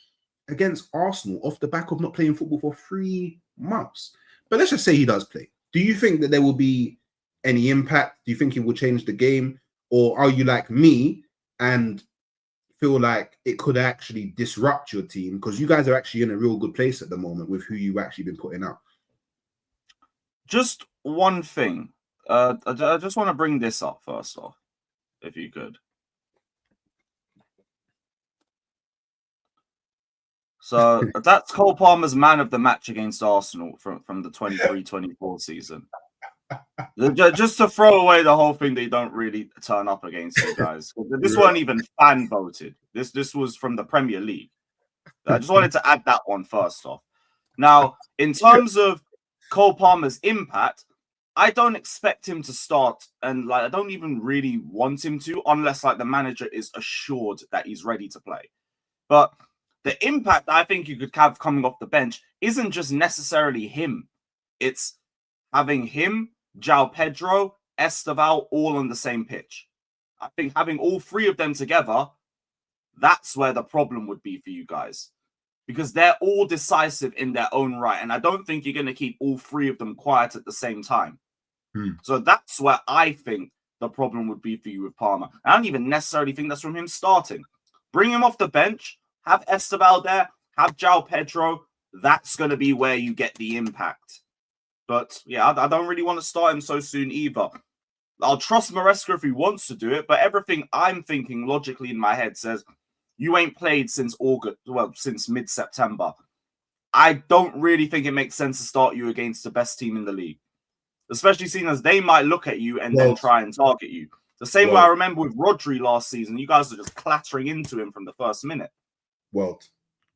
against Arsenal off the back of not playing football for 3 months. But let's just say he does play. Do you think that there will be any impact? Do you think it will change the game? Or are you like me and feel like it could actually disrupt your team? Because you guys are actually in a real good place at the moment with who you've actually been putting out. Just one thing. I just want to bring this up first off, if you could. So that's Cole Palmer's man of the match against Arsenal from the 23-24 season. Just to throw away the whole thing, they don't really turn up against you guys. This weren't even fan voted. This was from the Premier League. I just wanted to add that one first off. Now, in terms of Cole Palmer's impact, I don't expect him to start, and I don't even really want him to, unless the manager is assured that he's ready to play. But the impact I think you could have coming off the bench isn't just necessarily him. It's having him, João Pedro, Esteval all on the same pitch. I think having all 3 of them together, that's where the problem would be for you guys. Because they're all decisive in their own right. And I don't think you're going to keep all 3 of them quiet at the same time. So that's where I think the problem would be for you with Palmer. I don't even necessarily think that's from him starting. Bring him off the bench, have Esteval there, have João Pedro. That's going to be where you get the impact. But yeah, I don't really want to start him so soon either. I'll trust Maresca if he wants to do it, but everything I'm thinking logically in my head says you ain't played since August, well, since mid-September. I don't really think it makes sense to start you against the best team in the league, especially seeing as they might look at you and then try and target you. The same way I remember with Rodri last season, you guys are just clattering into him from the first minute. World.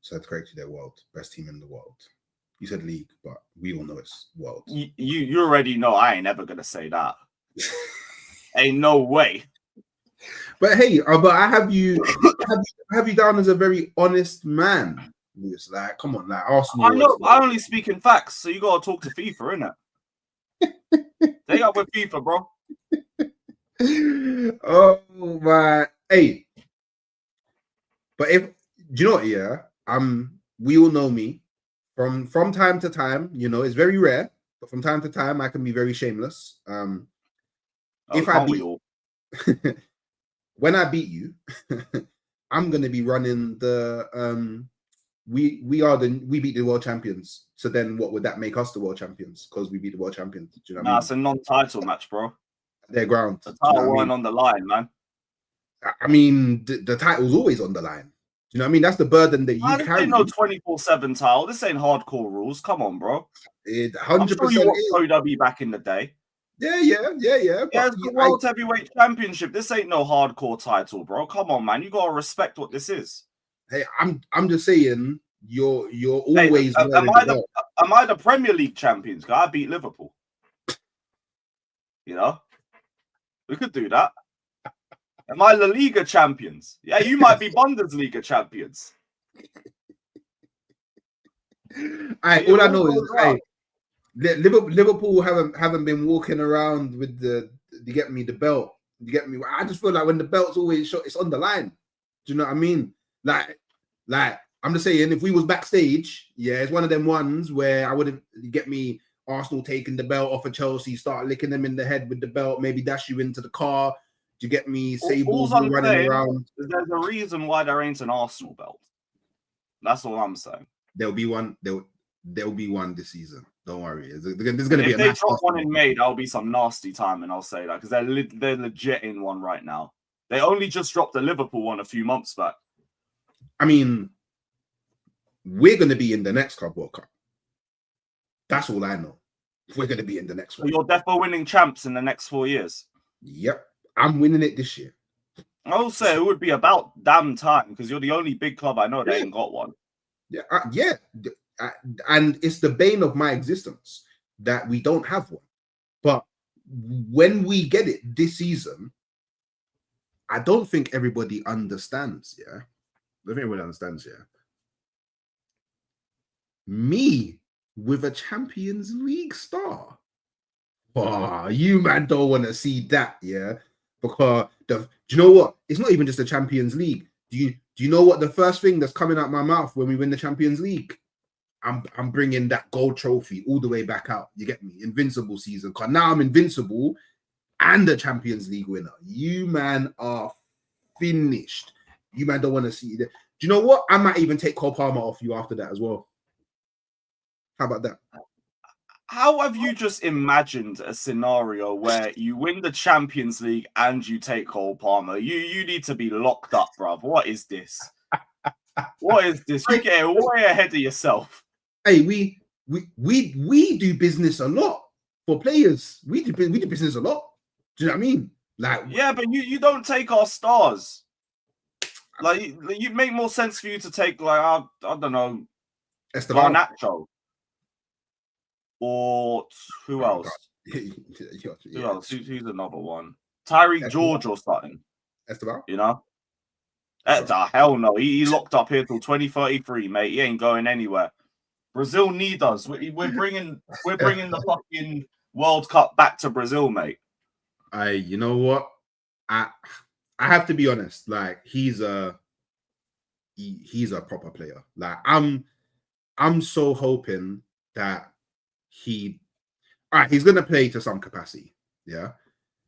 Said correctly there, world. Best team in the world. You said league, but we all know it's world. You already know I ain't ever going to say that. Ain't no way. But hey, but I have you down as a very honest man, Lewis. Like, come on, Arsenal. I only speak in facts, so you gotta talk to FIFA, innit? They up with FIFA, bro. Oh my, hey. But do you know what? Yeah, we all know me from time to time. You know, it's very rare, but from time to time, I can be very shameless. If I beat when I beat you, I'm gonna be running the we beat the world champions. So then what would that make us the world champions? Because we beat the world champions. Do you know what I mean? It's a non-title match, bro. Their ground. The title weren't on the line, man. I mean, the title's always on the line. Do you know what I mean? That's the burden that you carry. This ain't no 24/7 title. This ain't hardcore rules. Come on, bro. 100%. I'm sure you watched OW back in the day. Yeah. Yeah, it's the World Heavyweight Championship. This ain't no hardcore title, bro. Come on, man. You gotta respect what this is. Hey, I'm just saying you're always. Hey, am I the Premier League champions? Cause I beat Liverpool. You know, we could do that. Am I La Liga champions? Yeah, you might be Bundesliga champions. All I know is Liverpool haven't been walking around with the belt. You get me? I just feel like when the belt's always shot, it's on the line. Do you know what I mean? Like I'm just saying, if we was backstage, yeah, it's one of them ones where I wouldn't get me. Arsenal taking the belt off of Chelsea, start licking them in the head with the belt, maybe dash you into the car. Do you get me? Sables running around. There's a reason why there ain't an Arsenal belt. That's all I'm saying. There'll be one. There'll be one this season. Don't worry. There's going to be. If they drop one in May, that'll be some nasty time, and I'll say that because they're legit in one right now. They only just dropped the Liverpool one a few months back. I mean, we're going to be in the next Club World Cup. That's all I know. We're going to be in the next one. You're definitely winning champs in the next 4 years. Yep. I'm winning it this year. I will say it would be about damn time because you're the only big club I know that ain't got one. Yeah. And it's the bane of my existence that we don't have one. But when we get it this season, I don't think everybody understands, yeah? I don't think everybody understands, yeah? Me with a Champions League star. Oh, you man don't want to see that, yeah? Because do you know what? It's not even just the Champions League. Do you know what the first thing that's coming out my mouth when we win the Champions League? I'm bringing that gold trophy all the way back out. You get me? Invincible season. Because now I'm invincible and the Champions League winner. You man are finished. You man don't want to see that. Do you know what? I might even take Cole Palmer off you after that as well. How about that? How have you just imagined a scenario where you win the Champions League and you take Cole Palmer? You need to be locked up, bruv. What is this? What is this? You get way ahead of yourself. Hey, we do business a lot for players. We do business a lot. Do you know what I mean? Like, yeah, but you don't take our stars. Like, you make more sense for you to take, like, I don't know, Garnacho. Or who else? Who else? Who's another one? Tyreek George or something. Esteban? You know? Hell no. He locked up here till 2033, mate. He ain't going anywhere. Brazil need us. We're bringing the fucking World Cup back to Brazil, mate. You know what? I have to be honest. Like, he's a proper player. Like, I'm so hoping that he's gonna play to some capacity. Yeah,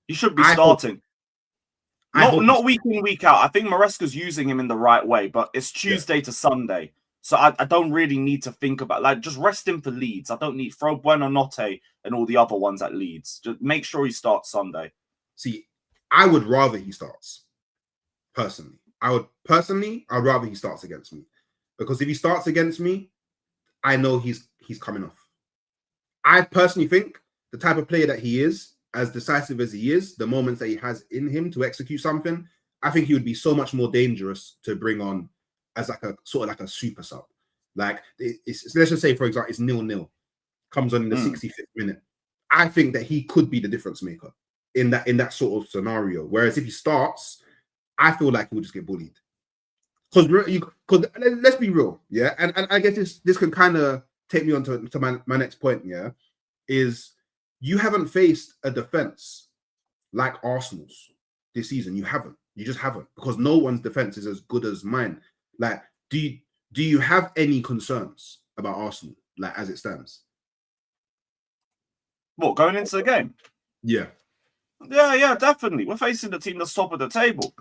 he should be starting. Not week in, week out. I think Maresca's using him in the right way, but it's Tuesday to Sunday. So I don't really need to think about, like, just rest him for Leeds. I don't need throw Buonanotte and all the other ones at Leeds. Just make sure he starts Sunday. See, I would rather he starts. Personally. I'd rather he starts against me. Because if he starts against me, I know he's coming off. I personally think the type of player that he is, as decisive as he is, the moments that he has in him to execute something, I think he would be so much more dangerous to bring on as like a sort of like a super sub. Like, let's just say, for example, it's 0-0, comes on in the 65th minute. I think that he could be the difference maker in that sort of scenario. Whereas if he starts, I feel like he will just get bullied. Because let's be real, yeah. And I guess this can kind of take me on to my next point, yeah, is you haven't faced a defense like Arsenal's this season. You haven't. You just haven't, because no one's defense is as good as mine. Like, do you have any concerns about Arsenal, like, as it stands? What, going into the game? Yeah, definitely. We're facing the team that's top of the table.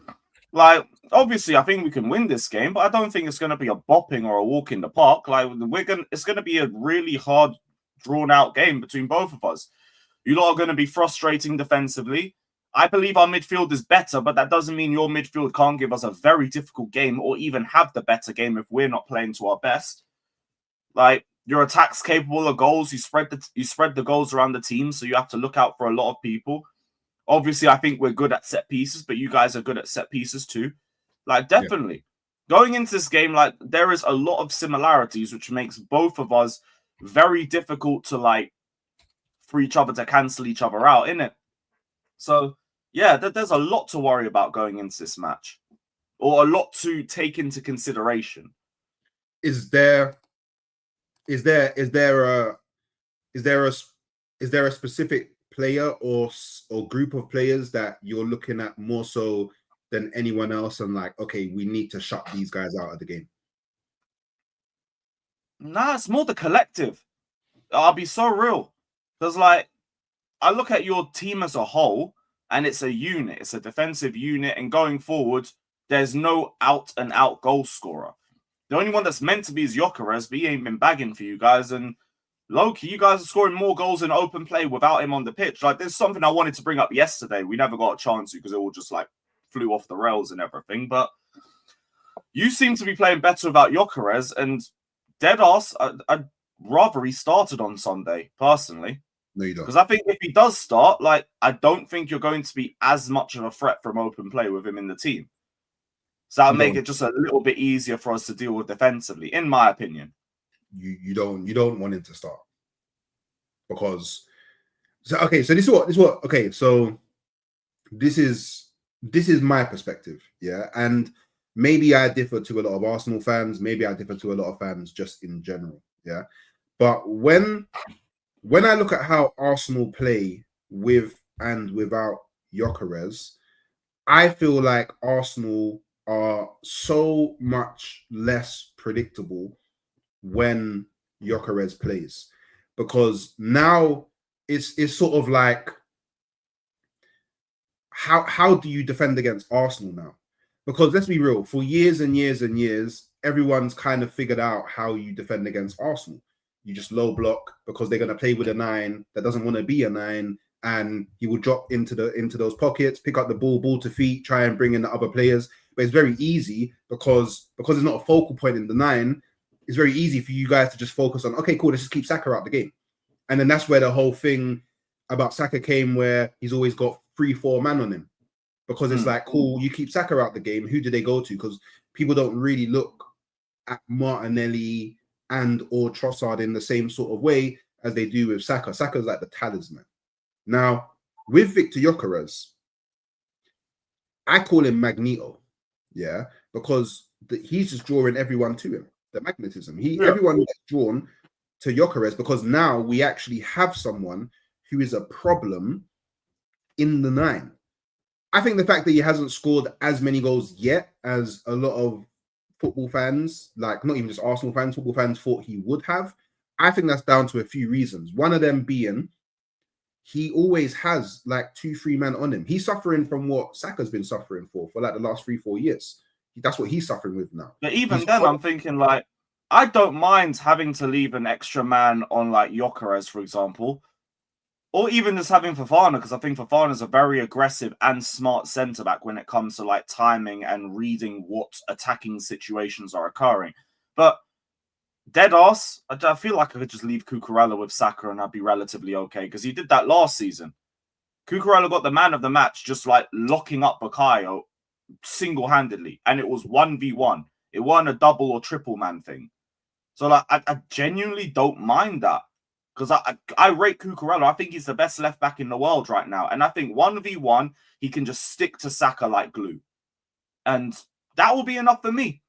Like, obviously, I think we can win this game, but I don't think it's going to be a bopping or a walk in the park. Like, it's going to be a really hard, drawn-out game between both of us. You lot are going to be frustrating defensively. I believe our midfield is better, but that doesn't mean your midfield can't give us a very difficult game or even have the better game if we're not playing to our best. Like, your attack's capable of goals. You spread the goals around the team, so you have to look out for a lot of people. Obviously, I think we're good at set pieces, but you guys are good at set pieces too. Like, definitely. Yeah. Going into this game, like, there is a lot of similarities, which makes both of us very difficult to, like, for each other to cancel each other out, innit? So, yeah, there's a lot to worry about going into this match, or a lot to take into consideration. Is there a specific player or group of players that you're looking at more so than anyone else, and like, okay, we need to shut these guys out of the game? Nah, it's more the collective. I'll be so real. Because, like, I look at your team as a whole, and it's a unit. It's a defensive unit, and going forward, there's no out-and-out goal scorer. The only one that's meant to be is Gyökeres, but he ain't been bagging for you guys, and low-key, you guys are scoring more goals in open play without him on the pitch. Like, there's something I wanted to bring up yesterday. We never got a chance to because it all just, like, flew off the rails and everything. But you seem to be playing better without Gyökeres, and deadass, I'd rather he started on Sunday, personally. No, you don't. Because I think if he does start, like, I don't think you're going to be as much of a threat from open play with him in the team. So that'll make it just a little bit easier for us to deal with defensively, in my opinion. You don't want him to start, because so this is my perspective, yeah, and maybe I differ to a lot of Arsenal fans, maybe I differ to a lot of fans just in general, yeah. But when I look at how Arsenal play with and without Gyökeres, I feel like Arsenal are so much less predictable when Gyökeres plays, because now it's sort of like, how do you defend against Arsenal now? Because let's be real, for years and years and years, everyone's kind of figured out how you defend against Arsenal. You just low block because they're going to play with a 9 that doesn't want to be a 9, and he will drop into those pockets, pick up the ball to feet, try and bring in the other players. But it's very easy because it's not a focal point in the 9. It's very easy for you guys to just focus on, okay, cool, let's just keep Saka out the game. And then that's where the whole thing about Saka came, where he's always got 3-4 man on him, because it's like, cool, you keep Saka out the game. Who do they go to? Because people don't really look at Martinelli and or Trossard in the same sort of way as they do with Saka. Saka's like the talisman. Now, with Victor Gyökeres, I call him Magneto, yeah, because he's just drawing everyone to him. The magnetism. Everyone gets drawn to Gyökeres because now we actually have someone who is a problem in the 9. I think the fact that he hasn't scored as many goals yet as a lot of football fans, like not even just Arsenal fans, football fans thought he would have, I think that's down to a few reasons. One of them being he always has like 2-3 men on him. He's suffering from what Saka's been suffering for like the last 3-4 years. That's what he's suffering with now. But even then, I'm thinking like, I don't mind having to leave an extra man on like Gyökeres, for example, or even just having Fofana, because I think Fofana is a very aggressive and smart centre back when it comes to like timing and reading what attacking situations are occurring. But dead ass, I feel like I could just leave Cucurella with Saka and I'd be relatively okay, because he did that last season. Cucurella got the man of the match just like locking up Bukayo single-handedly, and it was 1v1. It wasn't a double or triple man thing. So like, I genuinely don't mind that, because I rate Cucurella. I think he's the best left back in the world right now, and I think 1v1 he can just stick to Saka like glue, and that will be enough for me.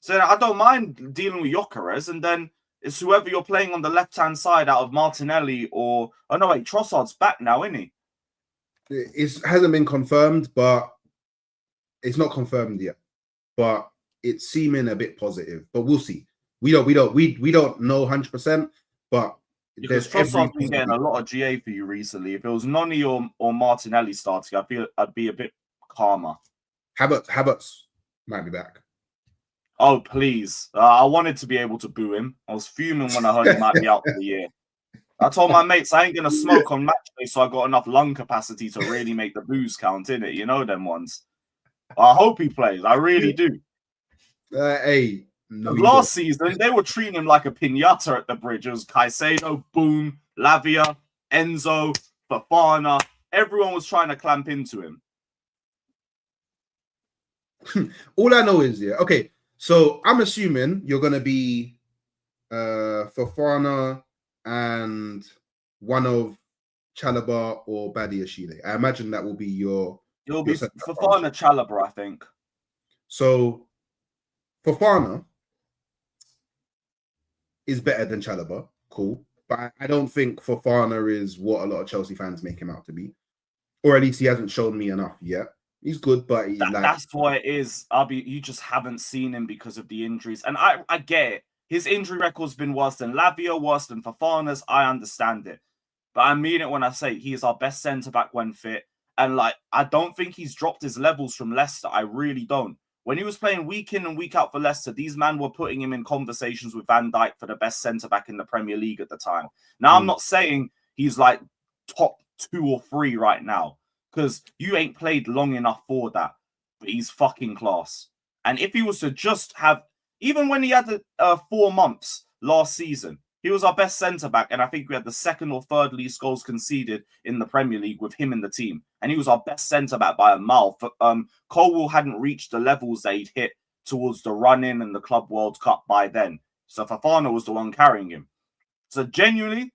So I don't mind dealing with Gyökeres, and then it's whoever you're playing on the left-hand side out of Martinelli or... Oh, no, wait, Trossard's back now, isn't he? It hasn't been confirmed, but it's not confirmed yet. But it's seeming a bit positive. But we'll see. We don't know 100%, but because Trossard's been getting a lot of GA for you recently. If it was Noni or Martinelli starting, I feel I'd be a bit calmer. Havertz might be back. Oh, please. I wanted to be able to boo him. I was fuming when I heard he might be out for the year. I told my mates I ain't going to smoke on match day, so I got enough lung capacity to really make the booze count, innit? You know them ones. I hope he plays. I really do. Hey. No, last season, they were treating him like a piñata at the bridge. It was Caicedo, Boom, Lavia, Enzo, Fofana. Everyone was trying to clamp into him. All I know is, yeah, okay, so I'm assuming you're going to be Fofana and one of Chalobah or Badiashile. I imagine that will be your... It'll be Fofana, Chalobah, I think. So, Fofana is better than Chalobah, cool. But I don't think Fofana is what a lot of Chelsea fans make him out to be. Or at least he hasn't shown me enough yet. He's good, but that's what it is. You just haven't seen him because of the injuries. And I get it. His injury record's been worse than Lavia, worse than Fofana's. I understand it. But I mean it when I say he is our best centre-back when fit. And like, I don't think he's dropped his levels from Leicester. I really don't. When he was playing week in and week out for Leicester, these men were putting him in conversations with Van Dijk for the best centre-back in the Premier League at the time. Now, I'm not saying he's like top 2 or 3 right now, because you ain't played long enough for that. But he's fucking class. And if he was to just have... Even when he had the 4 months last season, he was our best centre-back, and I think we had the 2nd or 3rd least goals conceded in the Premier League with him in the team. And he was our best centre-back by a mile. Colwill hadn't reached the levels that he'd hit towards the run-in and the Club World Cup by then. So Fofana was the one carrying him. So genuinely,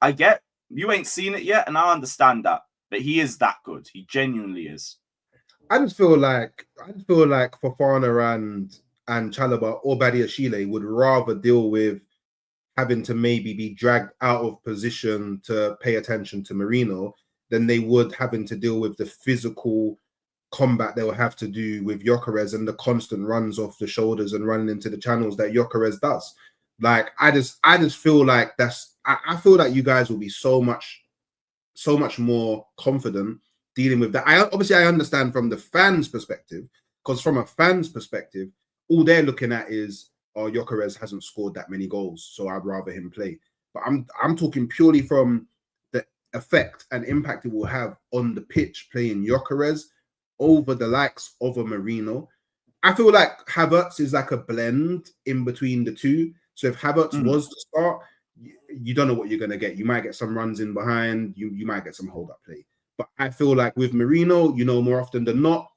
I get, you ain't seen it yet, and I understand that. But he is that good. He genuinely is. I just feel like Fofana and Chalobah or Badiashile would rather deal with having to maybe be dragged out of position to pay attention to Merino than they would having to deal with the physical combat they'll have to do with Gyökeres and the constant runs off the shoulders and running into the channels that Gyökeres does. Like I just feel like I feel like you guys will be so much more confident dealing with that. I understand from the fans' perspective, because from a fan's perspective, all they're looking at is, oh, Gyökeres hasn't scored that many goals, so I'd rather him play. But I'm talking purely from the effect and impact it will have on the pitch playing Gyökeres over the likes of a Marino. I feel like Havertz is like a blend in between the two. So if Havertz was to start, you don't know what you're going to get. You might get some runs in behind. You might get some hold-up play. But I feel like with Marino, more often than not,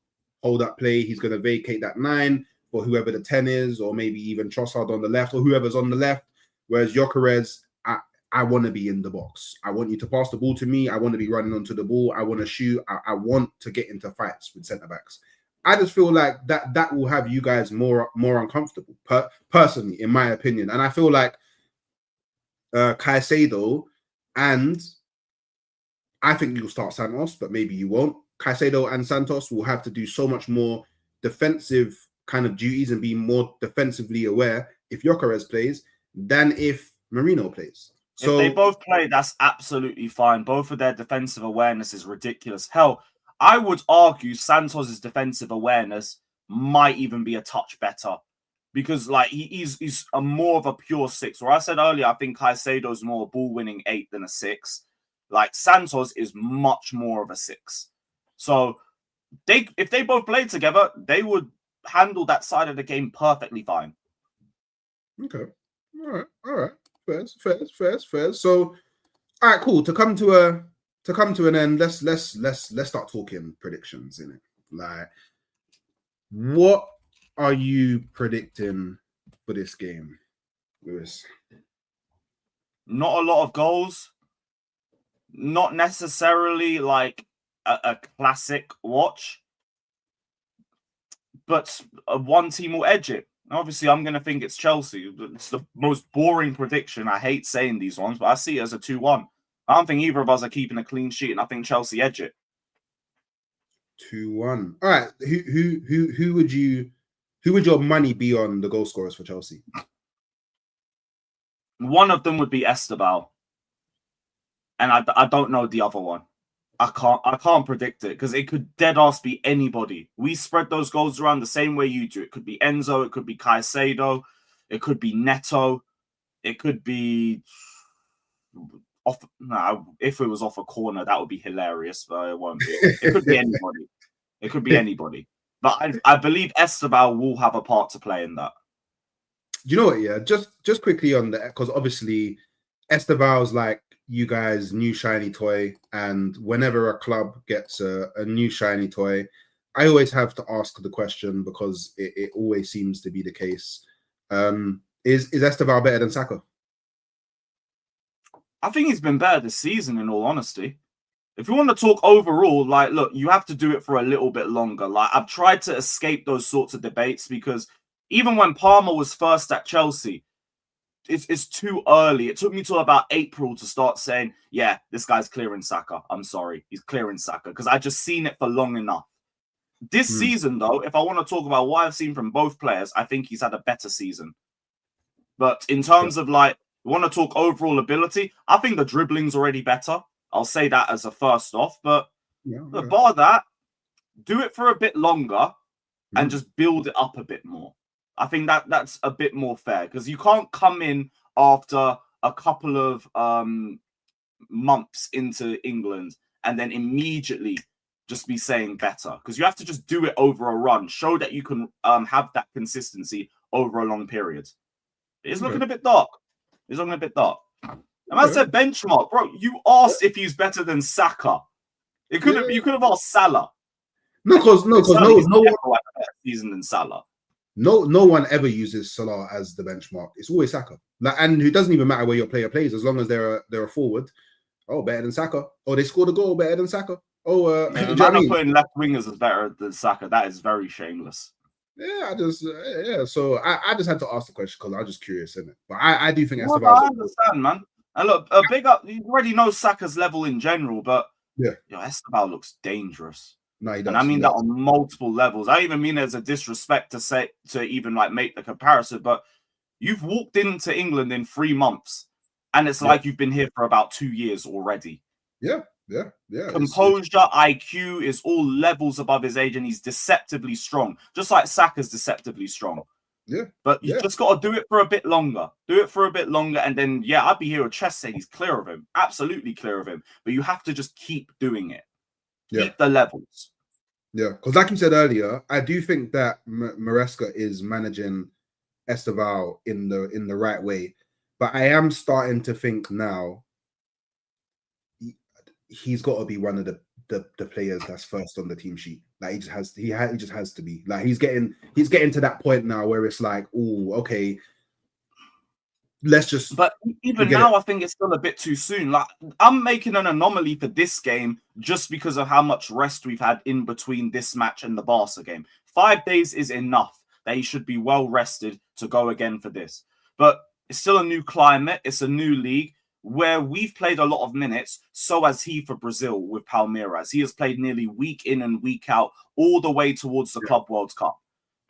hold-up play, he's going to vacate that 9 for whoever the 10 is, or maybe even Trossard on the left, or whoever's on the left. Whereas Gyökeres, I want to be in the box. I want you to pass the ball to me. I want to be running onto the ball. I want to shoot. I want to get into fights with centre-backs. I just feel like that will have you guys more uncomfortable, personally, in my opinion. And I feel like Caicedo, and I think you'll start Santos, but maybe you won't. Caicedo and Santos will have to do so much more defensive kind of duties and be more defensively aware if Gyökeres plays than if Marino plays. So if they both play, that's absolutely fine. Both of their defensive awareness is ridiculous. Hell, I would argue Santos' defensive awareness might even be a touch better, because like he's a more of a pure 6. Where I said earlier, I think Caicedo's more a ball-winning 8 than a 6. Like Santos is much more of a 6. So if they both played together, they would handle that side of the game perfectly fine. Okay. All right. Fair. So, all right, cool. To come to an end, let's start talking predictions, innit? Like, what are you predicting for this game, Lewis? Not a lot of goals. Not necessarily like a classic watch, but one team will edge it. Obviously, I'm going to think it's Chelsea. It's the most boring prediction. I hate saying these ones, but I see it as a 2-1. I don't think either of us are keeping a clean sheet, and I think Chelsea edge it. 2-1. All right. Who would your money be on the goal scorers for Chelsea? One of them would be Esteban, and I don't know the other one. I can't predict it because it could dead ass be anybody. We spread those goals around the same way you do. It could be Enzo, it could be Caicedo, it could be Neto, it could be off. No, if it was off a corner, that would be hilarious, but it won't be. It could be anybody. It could be anybody. But I believe Esteban will have a part to play in that. You know what? Yeah, just quickly on that, because obviously Esteban's like you guys' new shiny toy, and whenever a club gets a new shiny toy, I always have to ask the question because it always seems to be the case. Is Esteban better than Saka? I think he's been better this season, in all honesty. If you want to talk overall, like, look, you have to do it for a little bit longer. Like, I've tried to escape those sorts of debates because even when Palmer was first at Chelsea, it's too early. It took me till about April to start saying, yeah, this guy's clearing Saka. I'm sorry, he's clearing Saka, because I just seen it for long enough. This season, though, if I want to talk about what I've seen from both players, I think he's had a better season. But in terms of, like, we want to talk overall ability, I think the dribbling's already better. I'll say that as a first off. But bar that, do it for a bit longer and just build it up a bit more. I think that's a bit more fair, because you can't come in after a couple of months into England and then immediately just be saying better, because you have to just do it over a run. Show that you can have that consistency over a long period. It's looking a bit dark. It's looking a bit dark. And I said benchmark, bro. You asked if he's better than Saka. You could have asked Salah. No one season than Salah. No one ever uses Salah as the benchmark. It's always Saka. Like, and it doesn't even matter where your player plays, as long as they're a forward. Oh, better than Saka. Oh, they scored a goal, better than Saka. Oh, man, putting left wingers as better than Saka. That is very shameless. Yeah, So I just had to ask the question because I'm just curious, isn't it? But I do think Esteban. I understand, man. And look, a big up. You already know Saka's level in general, but yeah, Esteban looks dangerous. No, he does. And I mean he that does. on multiple levels. I even mean as a disrespect to even like make the comparison, but you've walked into England in 3 months, and it's like you've been here for about 2 years already. Yeah. Composure, IQ is all levels above his age, and he's deceptively strong, just like Saka's deceptively strong. Yeah. But you just got to do it for a bit longer. And then, I'd be here with chest saying he's clear of him. Absolutely clear of him. But you have to just keep doing it. Keep the levels. Yeah, because like you said earlier, I do think that Maresca is managing Esteval in the right way. But I am starting to think now he's got to be one of the players that's first on the team sheet. Like he just has to be. Like he's getting to that point now where it's like, oh, okay, let's just. But even now, I think it's still a bit too soon. Like I'm making an anomaly for this game just because of how much rest we've had in between this match and the Barca game. 5 days is enough that he should be well rested to go again for this. But it's still a new climate. It's a new league where we've played a lot of minutes. So has he for Brazil with Palmeiras. He has played nearly week in and week out all the way towards the Club World Cup.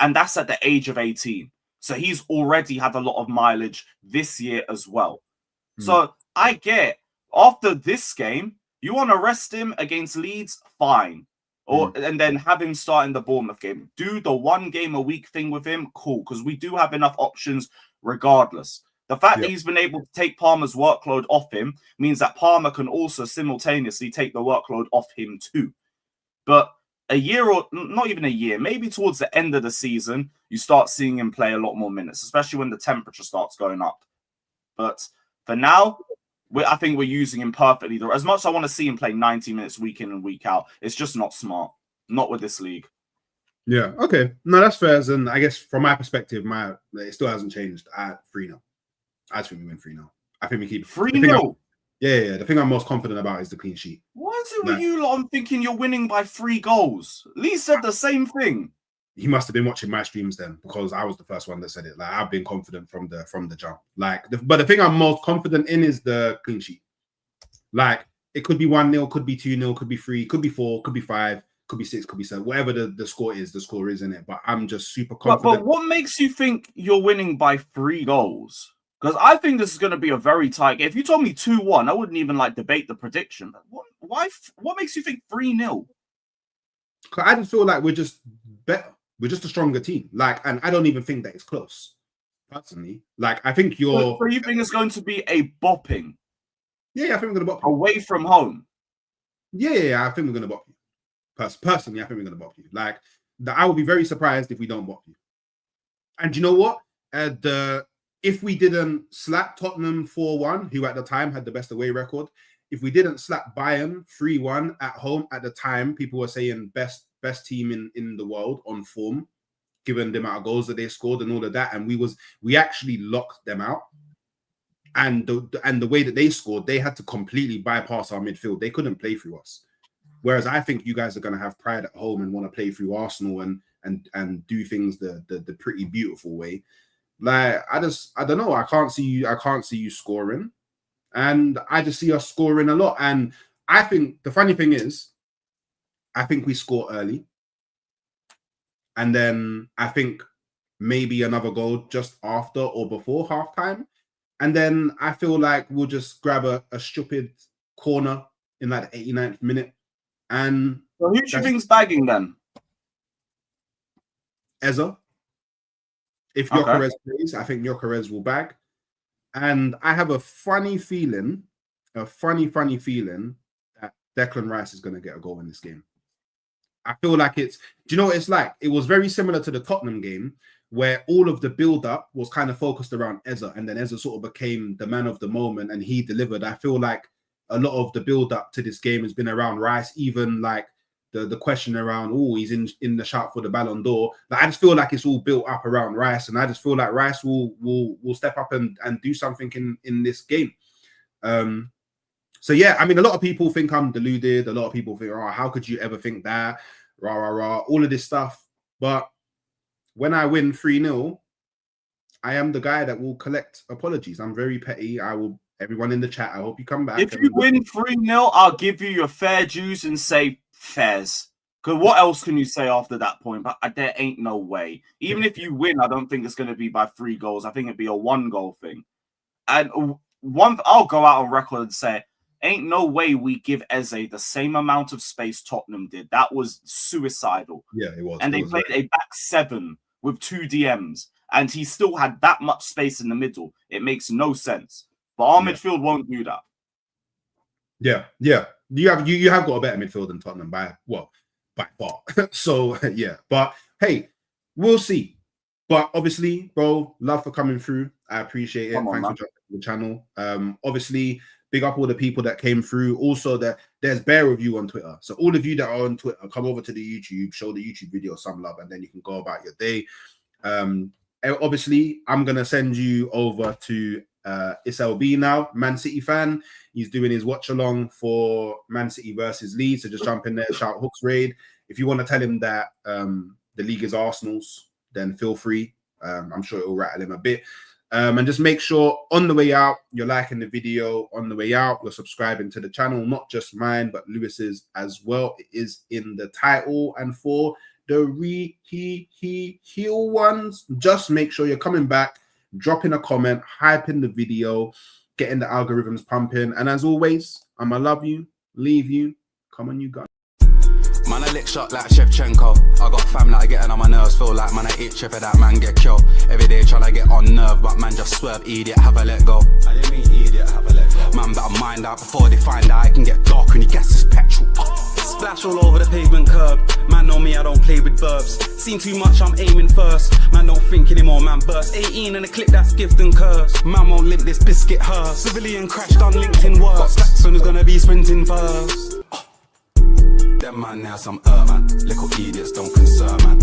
And that's at the age of 18. So he's already had a lot of mileage this year as well. So I get, after this game, you want to rest him against Leeds, fine. And then have him start in the Bournemouth game. Do the 1 game a week thing with him, cool. Because we do have enough options regardless. The fact that he's been able to take Palmer's workload off him means that Palmer can also simultaneously take the workload off him too. But a year or not even a year, maybe towards the end of the season, you start seeing him play a lot more minutes, especially when the temperature starts going up. But for now, I think we're using him perfectly. As much as I want to see him play 90 minutes week in and week out, it's just not smart. Not with this league. Yeah, okay. No, that's fair. And I guess from my perspective, it still hasn't changed at 3-0. I just think we win 3-0. I think we keep 3-0. Yeah. The thing I'm most confident about is the clean sheet. Why is it with you lot? I'm thinking you're winning by 3 goals. Lee said the same thing. He must have been watching my streams then, because I was the first one that said it. Like I've been confident from the jump. But the thing I'm most confident in is the clean sheet. Like it could be 1-0, could be 2-0, could be 3, could be 4, could be 5, could be 6, could be 7. Whatever the score is, the score is in it. But I'm just super confident. But what makes you think you're winning by 3 goals? Because I think this is going to be a very tight game. If you told me 2-1, I wouldn't even debate the prediction. But what makes you think 3-0? I just feel like we're just better. We're just a stronger team. And I don't even think that it's close. Personally, I think you're. So you think it's going to be a bopping? Yeah, I think we're going to bop you. Away from home? Yeah, I think we're going to bop you. Personally, I think we're going to bop you. I would be very surprised if we don't bop you. And you know what? If we didn't slap Tottenham 4-1, who at the time had the best away record, if we didn't slap Bayern 3-1 at home at the time, people were saying best team in the world on form, given the amount of goals that they scored and all of that, and we actually locked them out. And the way that they scored, they had to completely bypass our midfield. They couldn't play through us. Whereas I think you guys are going to have pride at home and want to play through Arsenal and do things the pretty beautiful way. I don't know. I can't see you scoring, and I just see us scoring a lot. And I think the funny thing is, I think we score early, and then I think maybe another goal just after or before halftime, and then I feel like we'll just grab a stupid corner in the 89th minute. And so who do you think's bagging then? Enzo. If Gyökeres plays, I think Gyökeres will bag. And I have a funny feeling that Declan Rice is going to get a goal in this game. I feel like do you know what it's like? It was very similar to the Tottenham game, where all of the build-up was kind of focused around Enzo, and then Enzo sort of became the man of the moment, and he delivered. I feel like a lot of the build-up to this game has been around Rice, even the question around, he's in the shout for the Ballon d'Or. I just feel like it's all built up around Rice, and I just feel like Rice will step up and do something in this game. So yeah, I mean, a lot of people think I'm deluded. A lot of people think, how could you ever think that? Rah, rah, rah, all of this stuff. But when I win 3-0, I am the guy that will collect apologies. I'm very petty. Everyone in the chat, I hope you come back. If you win 3-0, I'll give you your fair dues and say fairs. Because what else can you say after that point? But there ain't no way. Even if you win, I don't think it's going to be by 3 goals. I think it'd be a 1-goal thing. And I'll go out on record and say, ain't no way we give Eze the same amount of space Tottenham did. That was suicidal. Yeah, it was. And they played a back 7 with 2 DMs, and he still had that much space in the middle. It makes no sense. But our midfield won't do that. Yeah. You have got a better midfield than Tottenham by far. So yeah, but hey, we'll see. But obviously, bro, love for coming through. I appreciate it. Thanks for joining the channel. Obviously, big up all the people that came through. Also, there's Bear Review on Twitter. So all of you that are on Twitter, come over to the YouTube, show the YouTube video some love, and then you can go about your day. Obviously, I'm gonna send you over to SLB now, Man City fan. He's doing his watch along for Man City versus Leeds. So just jump in there, shout Hooks Raid. If you want to tell him that the league is Arsenal's, then feel free. I'm sure it will rattle him a bit. And just make sure on the way out, you're liking the video. On the way out, you're subscribing to the channel, not just mine, but Lewis's as well. It is in the title. And for the heel ones, just make sure you're coming back, dropping a comment, hyping the video, getting the algorithms pumping. And as always, I'ma love you, leave you. Come on, you guys. Man, I lick shot like Shevchenko. I got fam that I getting on my nerves. Feel like man, I itch if that man get killed. Every day trying to get on nerve, but man just swerve, idiot, have a let go. I didn't mean idiot, have a let go. Man better mind out before they find out. It can get dark when you gas this petrol. Splash all over the pavement curb. Man know me, I don't play with verbs. Seen too much, I'm aiming first. Man don't think anymore, man burst. 18 and a clip that's gift and curse. Man won't limp this biscuit hers. Civilian crashed on LinkedIn work. Got stacks on who's gonna be sprinting first. Them man now some man. Little idiots don't concern man.